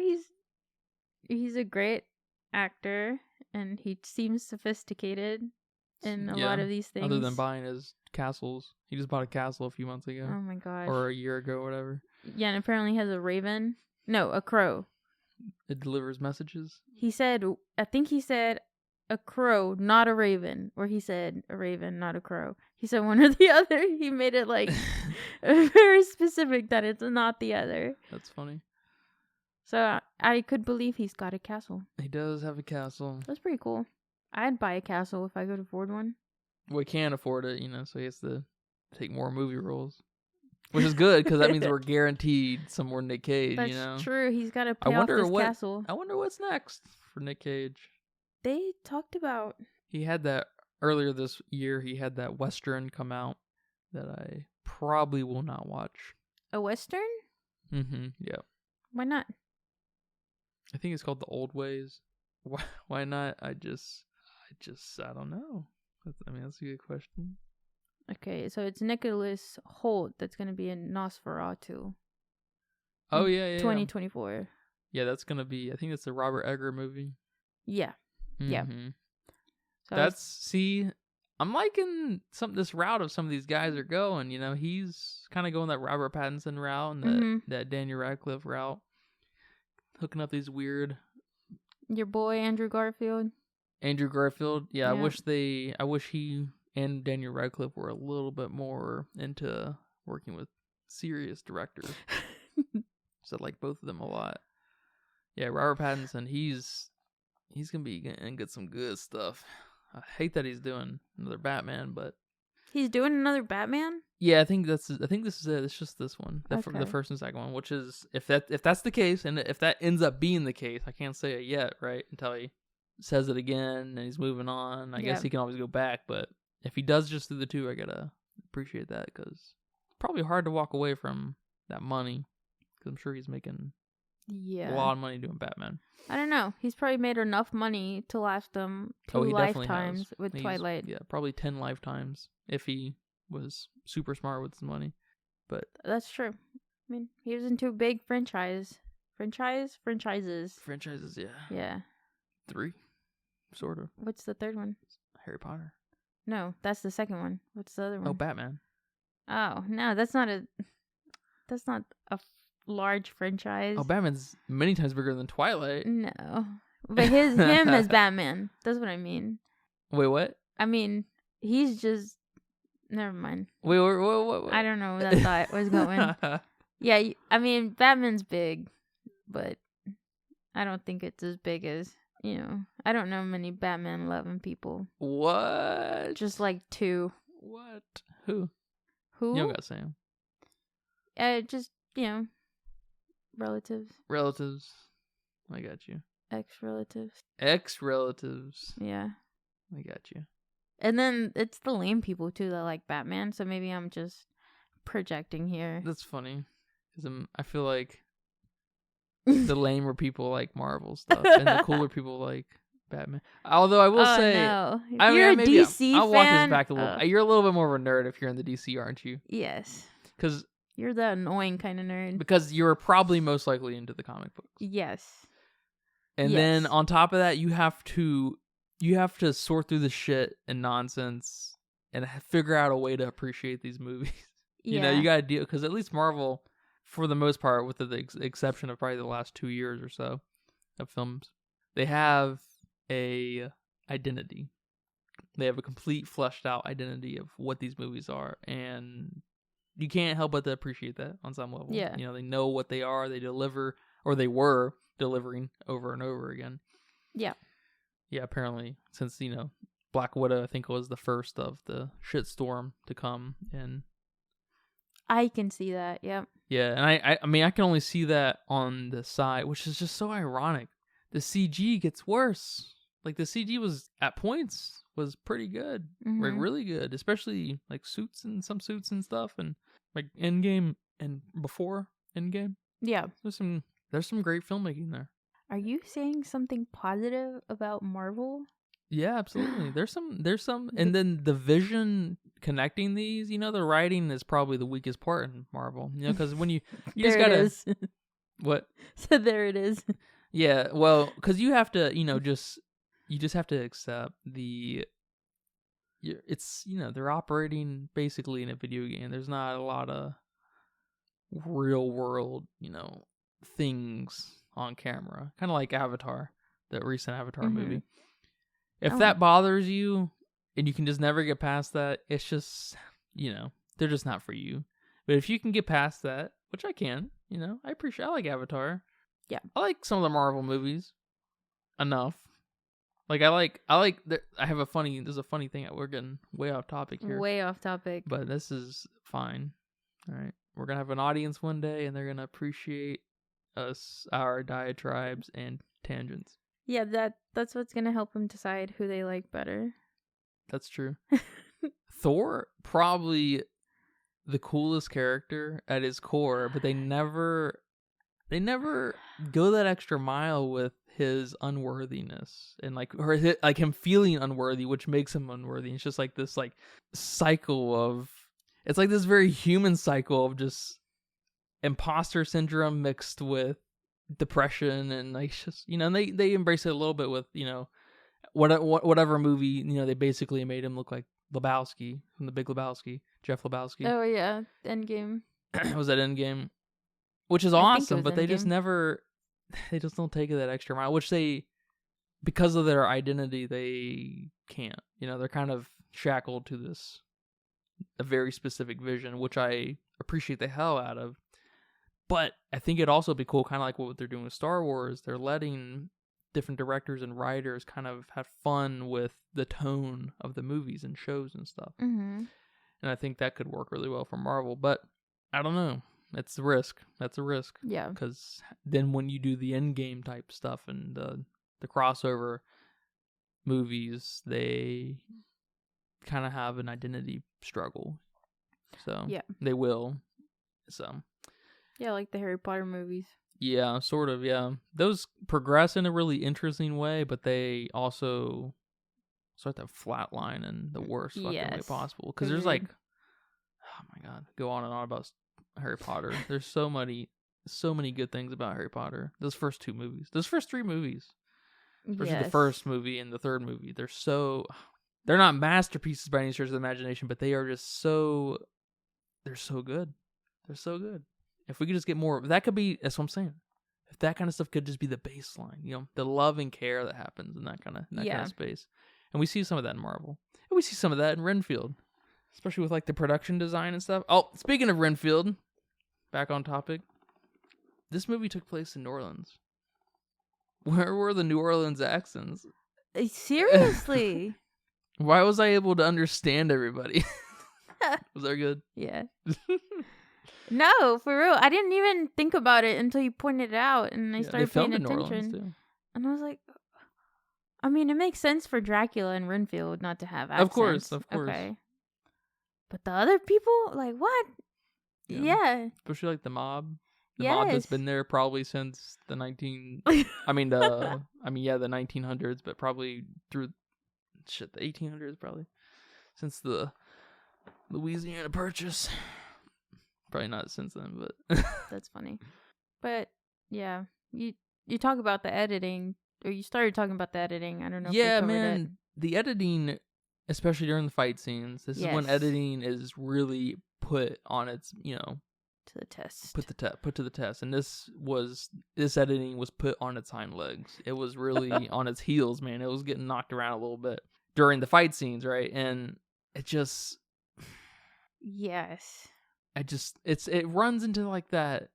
he's a great actor, and he seems sophisticated in a lot of these things. Other than buying his castles. He just bought a castle a few months ago. Oh my gosh. Or a year ago, whatever. Yeah, and apparently he has a raven. No, a crow. It delivers messages? I think he said a crow, not a raven. Or he said a raven, not a crow. He said one or the other. He made it like very specific that it's not the other. That's funny. So I could believe he's got a castle. He does have a castle. That's pretty cool. I'd buy a castle if I could afford one. We can't afford it, so he has to take more movie roles. Which is good, because that means we're guaranteed some more Nic Cage, That's true. He's got to pay off this castle. I wonder what's next for Nic Cage. They talked about... He had that, earlier this year, he had that Western come out that I probably will not watch. A Western? Mm-hmm, yeah. Why not? I think it's called The Old Ways. Why not? I don't know. That's a good question. Okay, so it's Nicholas Hoult that's going to be in Nosferatu. Oh, yeah. 2024. Yeah, that's going to be, I think it's the Robert Eggers movie. Yeah. Mm-hmm. Yeah. So I'm liking this route of some of these guys are going. He's kind of going that Robert Pattinson route and that Daniel Radcliffe route. Hooking up these weird... Your boy, Andrew Garfield. Yeah. I wish he and Daniel Radcliffe were a little bit more into working with serious directors. So I like both of them a lot. Yeah, Robert Pattinson, he's gonna be and get some good stuff. I hate that he's doing another Batman, but he's doing another Batman? Yeah, I think this is it. It's just this one, the first and second one. Which is if that's the case, and if that ends up being the case, I can't say it yet, right? Until he says it again and he's moving on. I guess he can always go back, but if he does just do the two, I gotta appreciate that, because it's probably hard to walk away from that money, because I'm sure he's making a lot of money doing Batman. I don't know. He's probably made enough money to last them 2 lifetimes with Twilight. Yeah, probably 10 lifetimes if he was super smart with his money. But that's true. I mean, he was into big franchises. Franchises, yeah. Yeah. 3, sort of. What's the third one? Harry Potter. No, that's the second one. What's the other one? Oh, Batman. Oh, no, that's not a large franchise. Oh, Batman's many times bigger than Twilight. No. But him as Batman. That's what I mean. Wait, what? I mean, he's just... Never mind. Wait, what? I don't know where that thought was going. Yeah, I mean, Batman's big, but I don't think it's as big as, I don't know many Batman-loving people. What? Just like 2. What? Who? You don't gotta say them. Just, relatives. Relatives. I got you. Ex-relatives. Yeah. I got you. And then it's the lame people, too, that like Batman, so maybe I'm just projecting here. That's funny. Because I feel like The lamer people like Marvel stuff, and the cooler people like Batman. Although I will say, no. If I you're mean, a maybe DC I'll walk this fan, back a little. You're a little bit more of a nerd if you're in the DC, aren't you? yes. Because You're the annoying kind of nerd. Because you're probably most likely into the comic books. Yes. And then on top of that, you have to sort through the shit and nonsense and figure out a way to appreciate these movies. You know, you got to deal, because at least Marvel, for the most part, with the exception of probably the last 2 years or so of films, they have a identity. They have a complete fleshed out identity of what these movies are, and you can't help but to appreciate that on some level. Yeah. You know, they know what they are, they deliver, or they were delivering over and over again. Yeah. Yeah, apparently, since, you know, Black Widow, I think, was the first of the shitstorm to come, and I can see that, yep. yeah, and I mean, I can only see that on the side, which is just so ironic. The CG gets worse. Like, the CG was, at points, was pretty good. Mm-hmm. Like, really good. Especially, like, some suits and stuff, and, like, Endgame and before Endgame. Yeah. There's some great filmmaking there. Are you saying something positive about Marvel? Yeah, absolutely. There's some, and then the vision connecting these, you know, the writing is probably the weakest part in Marvel, you know, because when you just gotta, it is. what? So there it is. Yeah, well, because you have to, you know, you just have to accept it's, you know, they're operating basically in a video game. There's not a lot of real world, you know, things on camera, kind of like Avatar, the recent Avatar movie. If that bothers you and you can just never get past that, it's just, you know, they're just not for you. But if you can get past that, which I can, you know, I like Avatar. Yeah. I like some of the Marvel movies enough. Like, there's a funny thing. We're getting way off topic here. Way off topic. But this is fine. All right. We're going to have an audience one day, and they're going to appreciate us, our diatribes and tangents. Yeah, that's what's going to help them decide who they like better. That's true. Thor, probably the coolest character at his core, but they never go that extra mile with his unworthiness and like him feeling unworthy, which makes him unworthy. It's just like this like cycle of, it's like this very human cycle of just imposter syndrome mixed with depression, and like just, you know, they embrace it a little bit with, you know, whatever movie, you know, they basically made him look like Lebowski from The Big Lebowski, Jeff Lebowski. Oh yeah, Endgame. Was that Endgame? Which is awesome, but they just don't take it that extra mile, which they, because of their identity, they can't. You know, they're kind of shackled to a very specific vision, which I appreciate the hell out of. But I think it'd also be cool, kind of like what they're doing with Star Wars. They're letting different directors and writers kind of have fun with the tone of the movies and shows and stuff. Mm-hmm. And I think that could work really well for Marvel. But I don't know. That's a risk. Yeah. Because then when you do the Endgame type stuff and the crossover movies, they kind of have an identity struggle. So yeah, they will. So yeah, like the Harry Potter movies. Yeah, sort of. Yeah, those progress in a really interesting way, but they also start to flatline in the worst fucking way possible. Because there's like, oh my god, go on and on about Harry Potter. There's so many good things about Harry Potter. Those first 3 movies, especially the first movie and the third movie, they're not masterpieces by any stretch of the imagination, but they are just they're so good. They're so good. If we could just get more, that's what I'm saying. If that kind of stuff could just be the baseline, you know, the love and care that happens in that kind of space. And we see some of that in Marvel. And we see some of that in Renfield, especially with like the production design and stuff. Oh, speaking of Renfield, back on topic. This movie took place in New Orleans. Where were the New Orleans accents? Seriously? Why was I able to understand everybody? Was that good? Yeah. No, for real. I didn't even think about it until you pointed it out, and I started paying attention. And I was like, I mean, it makes sense for Dracula and Renfield not to have accents. Of course. Okay. But the other people, like, what? Yeah. Especially like the mob. The mob that's Yes. been there probably since the 1900s, but probably through the 1800s, probably since the Louisiana Purchase. Probably not since then, but That's funny. But yeah, you talk about the editing, or you started talking about the editing. I don't know. yeah, if we covered man, it. the editing, especially during the fight scenes, this is when Yes. editing is really put on its, To the test. put to the test. And this editing was put on its hind legs. It was really on its heels, man. It was getting knocked around a little bit during the fight scenes, right? And it just Yes. it runs into like that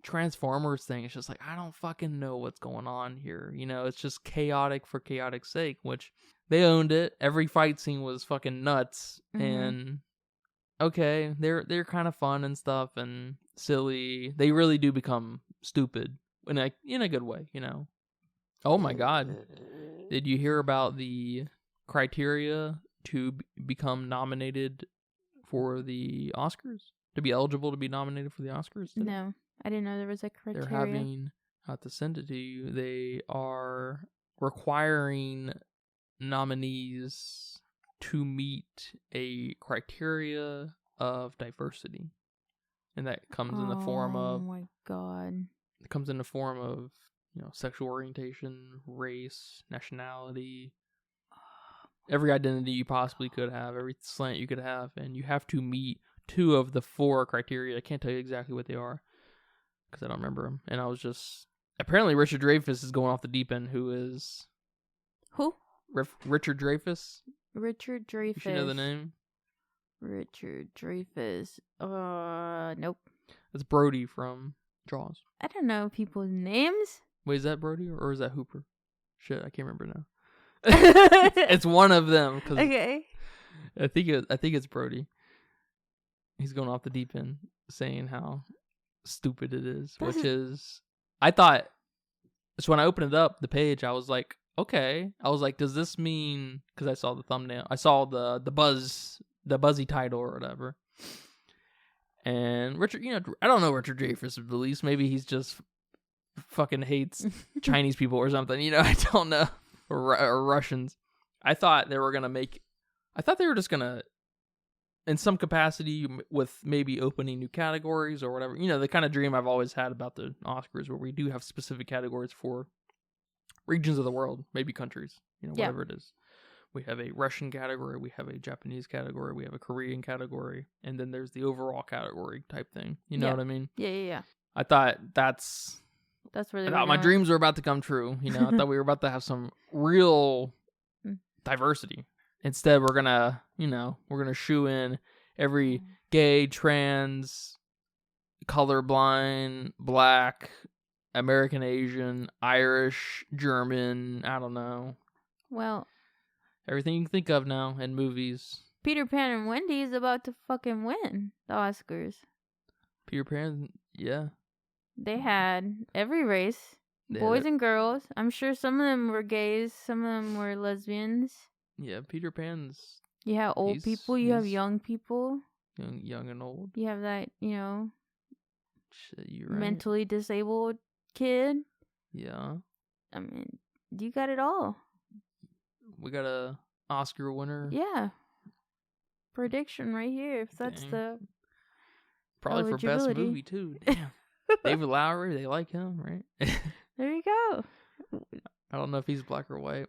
Transformers thing. It's just like, I don't fucking know what's going on here. It's just chaotic for chaotic's sake, which they owned it. Every fight scene was fucking nuts. And okay, they're kind of fun and stuff and silly. They really do become stupid in a good way, Oh my god. Did you hear about the criteria to become nominated for the Oscars? To be eligible to be nominated for the Oscars? No, I didn't know there was a criteria. They're having, I have to send it to you, they are requiring nominees to meet a criteria of diversity. And that comes in the form of... Oh my god. It comes in the form of, sexual orientation, race, nationality, every identity you possibly could have, every slant you could have, and you have to meet 2 of the 4 criteria. I can't tell you exactly what they are because I don't remember them. And I was just... Apparently Richard Dreyfuss is going off the deep end. Who is... Who? Richard Dreyfuss? Richard Dreyfuss. You should know the name. Richard Dreyfuss. Nope. That's Brody from Jaws. I don't know people's names. Wait, is that Brody or is that Hooper? Shit, I can't remember now. It's one of them. Okay. I think it's Brody. He's going off the deep end, saying how stupid it is, which is... I thought... So when I opened it up, the page, I was like, okay. I was like, does this mean... Because I saw the thumbnail. I saw the buzzy title or whatever. And Richard, I don't know Richard Dreyfuss' beliefs. Maybe he's just fucking hates Chinese people or something. I don't know. Or Russians. I thought they were just gonna, in some capacity, with maybe opening new categories or whatever. The kind of dream I've always had about the Oscars, where we do have specific categories for regions of the world, maybe countries, whatever it is. We have a Russian category, we have a Japanese category, we have a Korean category, and then there's the overall category type thing. You know what I mean? Yeah. I thought that's where they I thought my dreams were about to come true. I thought we were about to have some real diversity. Instead, we're gonna shoe in every gay, trans, colorblind, black, American, Asian, Irish, German, I don't know. Well, everything you can think of now in movies. Peter Pan and Wendy is about to fucking win the Oscars. Peter Pan, yeah. They had every race, boys and girls. I'm sure some of them were gays, some of them were lesbians. Yeah, Peter Pan's... You have old people, you have young people. Young and old. You have that, Shit, you're right. mentally disabled kid. Yeah. I mean, you got it all. We got a Oscar winner. Yeah. Prediction right here. If that's the... Probably for best movie, too. Damn. David Lowery, they like him, right? There you go. I don't know if he's black or white.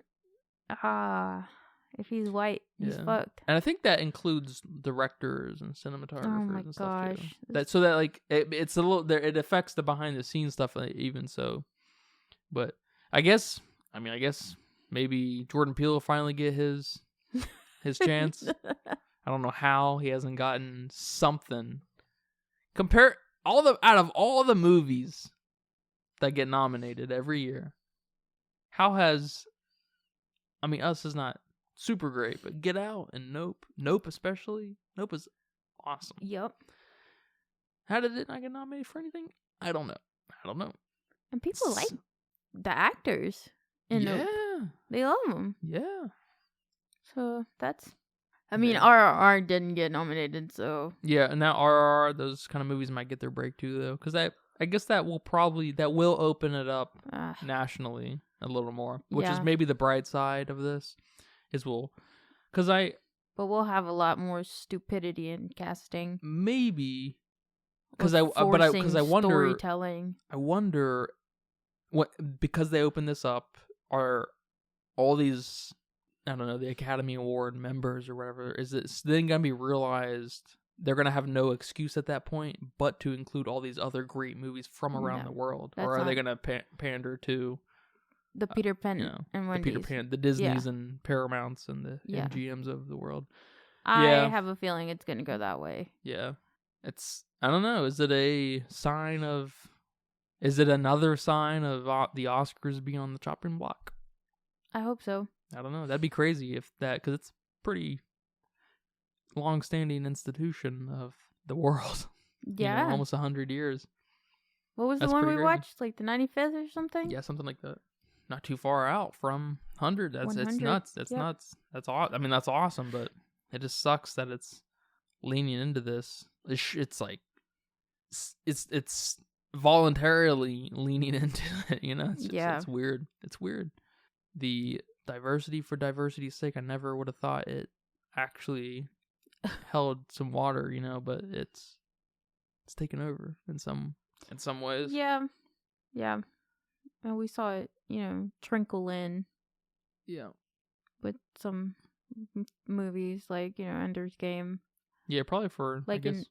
If he's white, he's fucked. And I think that includes directors and cinematographers and stuff too. It's a little there. It affects the behind the scenes stuff even so. But I guess maybe Jordan Peele will finally get his chance. I don't know how he hasn't gotten something. Out of all the movies that get nominated every year, how has... Us is not super great, but Get Out and Nope especially. Nope is awesome. Yep. How did it not get nominated for anything? I don't know. And people like the actors in Nope. They love them. Yeah. So that's... RRR didn't get nominated, so... Yeah, and now RRR, those kind of movies might get their break too, though. Because I guess that will open it up Ah, nationally a little more, which is yeah. maybe the bright side of this, because But we'll have a lot more stupidity in casting. maybe, Or because I wonder, storytelling. what, because they open this up, are all these, I don't know, the Academy Award members or whatever, is it then gonna be realized they're gonna have no excuse at that point but to include all these other great movies from around No, the world, that's or are they not- gonna pander to The Peter Pan you know, and the Wendy's. Peter Pan, the Disneys and Paramounts and the Yeah. MGMs of the world? I Yeah. have a feeling it's gonna go that way. Yeah, I don't know. Is it another sign of the Oscars being on the chopping block? I hope so. I don't know. That'd be crazy because it's pretty long-standing institution of the world. Yeah. Almost 100 years. What was the That's one we pretty crazy. watched? Like the 95th or something? Yeah, something like that. Not too far out from 100. It's 100. nuts. It's Yep. nuts. That's I mean, that's awesome, but it just sucks that it's leaning into this. It's like it's voluntarily leaning into it. It's weird. It's weird. The diversity for diversity's sake, I never would have thought it actually held some water, but it's taken over in some ways. Yeah. Yeah. And we saw it, trickle in Yeah. with some movies like, Ender's Game. Yeah, probably for Like I guess,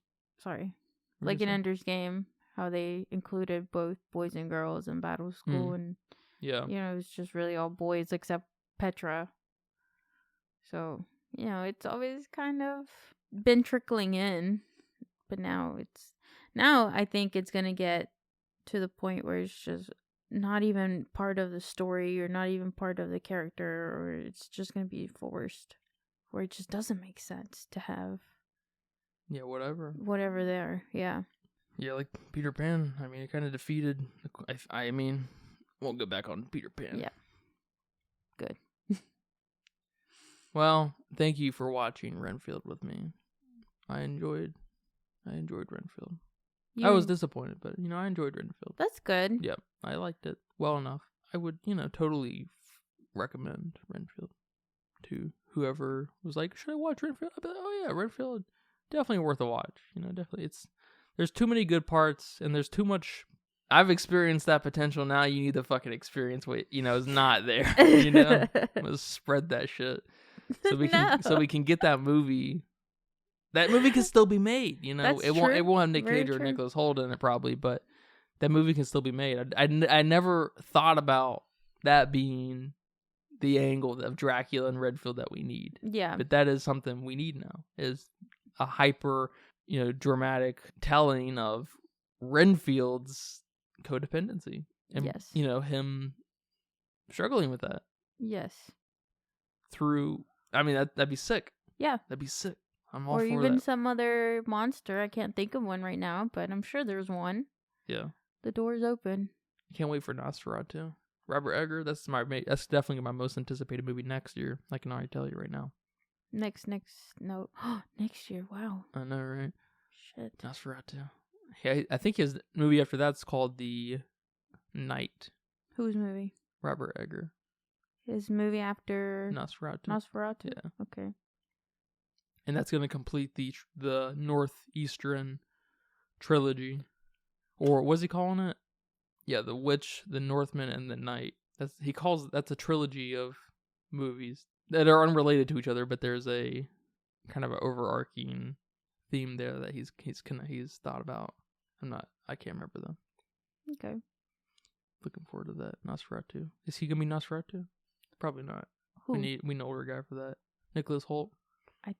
like in Ender's Game, how they included both boys and girls in Battle School, and yeah. it was just really all boys except Petra. So, it's always kind of been trickling in, but now I think it's going to get to the point where it's just not even part of the story or not even part of the character, or it's just going to be forced, where it just doesn't make sense to have whatever there. Yeah. Yeah, like Peter Pan. I mean, it kind of defeated. I mean, won't go back on Peter Pan. Yeah. Good. Well, thank you for watching Renfield with me. I enjoyed Renfield. I was disappointed, but I enjoyed Renfield. That's good. Yep, I liked it well enough. I would, totally recommend Renfield to whoever was like, "Should I watch Renfield?" I'd be like, "Oh yeah, Renfield, definitely worth a watch." Definitely, there's too many good parts, and there's too much. I've experienced that potential. Now you need to fucking experience what is not there. Let's spread that shit so we can get that movie. That movie can still be made. That's it true. won't have Nic Very Cage or true. Nicholas Hoult in it probably, but that movie can still be made. I never thought about that being the angle of Dracula and Renfield that we need. Yeah. But that is something we need now, is a hyper, dramatic telling of Renfield's codependency. And, Yes. him struggling with that Yes. through, I mean, that'd be sick. Yeah. That'd be sick. I'm all Or for even that. some other monster. I can't think of one right now, but I'm sure there's one. Yeah. The door's open. I can't wait for Nosferatu. Robert Egger, that's definitely my most anticipated movie next year. I can already tell you right now. Next year. Wow. I know, right? Shit. Nosferatu. Yeah, I think his movie after that's called The Night. Whose movie? Robert Egger. His movie after Nosferatu. Yeah. Okay. And that's going to complete the Northeastern trilogy. Or what's he calling it? Yeah, The Witch, The Northman, and The Night. That's a trilogy of movies that are unrelated to each other, but there's a kind of an overarching theme there that he's thought about. I can't remember though. Okay. Looking forward to that. Nosferatu. Is he gonna be Nosferatu? Probably not. Who? We need an older guy for that. Nicholas Hoult. I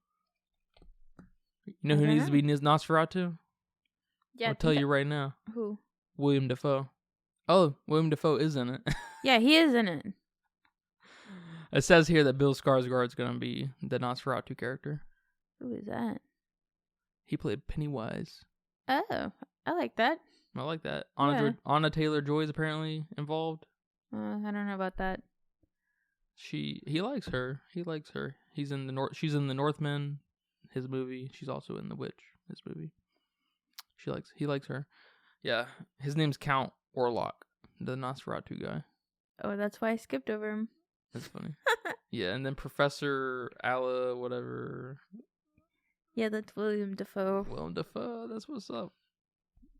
who don't needs to be know. Nosferatu? Yeah. I'll tell you right now. Who? William Dafoe. Oh, William Dafoe is in it. Yeah, he is in it. It says here that Bill Skarsgård's gonna be the Nosferatu character. Who is that? He played Pennywise. Oh, I like that. I like that. Yeah. Anna Taylor-Joy is apparently involved. I don't know about that. He likes her. He's in the She's in the Northman, his movie. She's also in The Witch, his movie. He likes her. Yeah, his name's Count Orlok, the Nosferatu guy. Oh, that's why I skipped over him. That's funny. Yeah, and then Professor Alla, whatever. Yeah, that's William Dafoe. Willem Dafoe, that's what's up.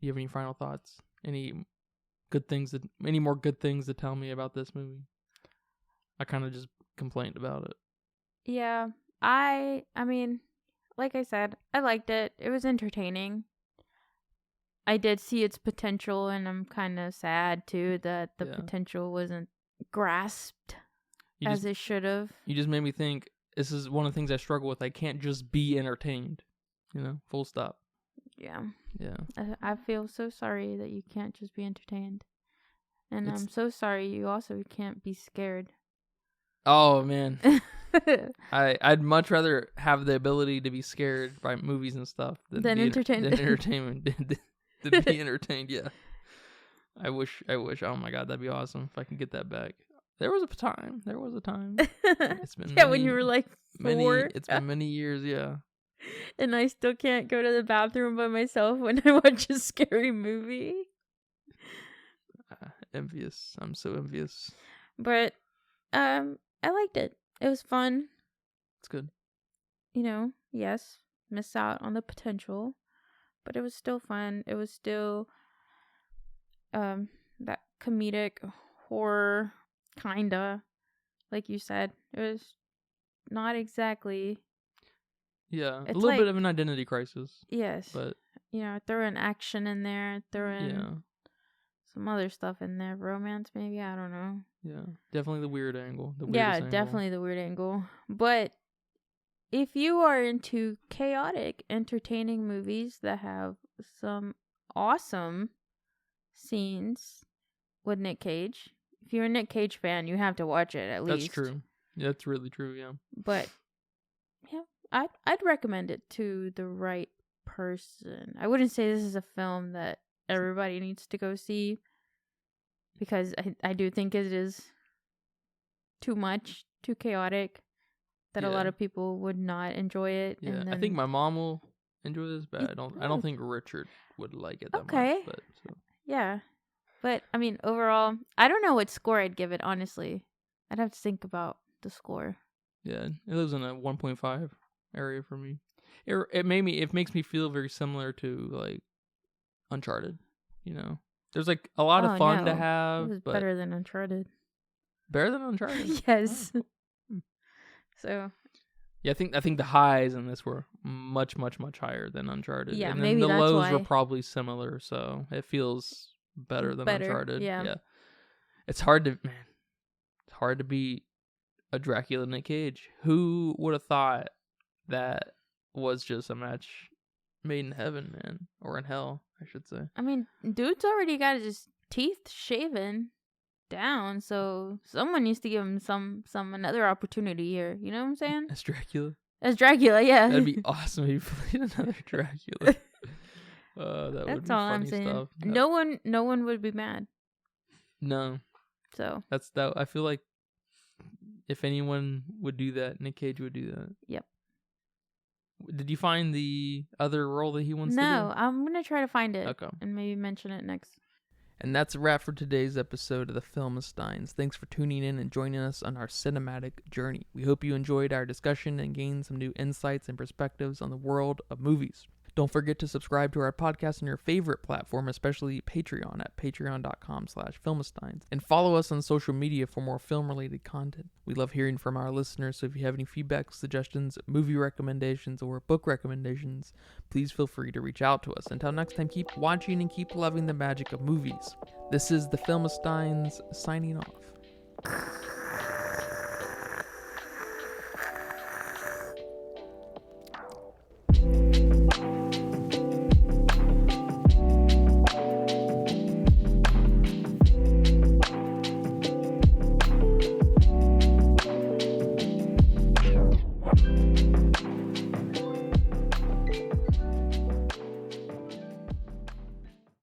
You have any final thoughts? Any more good things to tell me about this movie? I kind of just complained about it. Yeah, I mean, like I said, I liked it. It was entertaining. I did see its potential, and I'm kind of sad too that the potential wasn't grasped as it should have. You just made me think. This is one of the things I struggle with. I can't just be entertained, full stop. Yeah. Yeah. I feel so sorry that you can't just be entertained. And I'm so sorry you also can't be scared. Oh, man. I'd much rather have the ability to be scared by movies and stuff than entertainment. To be entertained, yeah. I wish. Oh, my God, that'd be awesome if I could get that back. There was a time. It's been when you were like 4. It's been many years, yeah. And I still can't go to the bathroom by myself when I watch a scary movie. Envious. I'm so envious. But I liked it. It was fun. It's good. Yes, miss out on the potential, but it was still fun. It was still that comedic horror. Kinda, like you said, it was not exactly. Yeah, a little bit of an identity crisis. Yes, but throw in action in there, throw in some other stuff in there, romance maybe. I don't know. Yeah, definitely the weird angle. Definitely the weird angle. But if you are into chaotic, entertaining movies that have some awesome scenes with Nic Cage. If you're a Nic Cage fan, you have to watch it at least. That's true. Yeah, that's really true, yeah. But, yeah, I'd recommend it to the right person. I wouldn't say this is a film that everybody needs to go see, because I do think it is too much, too chaotic, that a lot of people would not enjoy it. Yeah, and then... I think my mom will enjoy this, but I don't think Richard would like it that much. But, so. Yeah. But, I mean, overall, I don't know what score I'd give it, honestly. I'd have to think about the score. Yeah, it lives in a 1.5 area for me. It makes me feel very similar to, like, Uncharted, There's, like, a lot of fun to have. It was better than Uncharted. Better than Uncharted? Yes. So... Yeah, I think the highs in this were much, much, much higher than Uncharted. Yeah, and maybe then the that's lows why. were probably similar, so it feels better than Uncharted. Yeah. It's hard to beat a Dracula Nic Cage. Who would have thought that was just a match made in heaven, man, or in hell, I should say. I mean, dude's already got his teeth shaven down, so someone needs to give him some another opportunity here. You know what I'm saying? As Dracula. As Dracula, yeah. That'd be awesome if he played another Dracula. That's all I'm saying. Stuff. No one would be mad. No. So that's that. I feel like if anyone would do that, Nic Cage would do that. Yep. Did you find the other role that he wants to do? No, I'm gonna try to find it. Okay. And maybe mention it next. And that's a wrap for today's episode of the Filmistines. Thanks for tuning in and joining us on our cinematic journey. We hope you enjoyed our discussion and gained some new insights and perspectives on the world of movies. Don't forget to subscribe to our podcast on your favorite platform, especially Patreon at patreon.com/Filmistines. And follow us on social media for more film-related content. We love hearing from our listeners, so if you have any feedback, suggestions, movie recommendations, or book recommendations, please feel free to reach out to us. Until next time, keep watching and keep loving the magic of movies. This is the Filmistines signing off.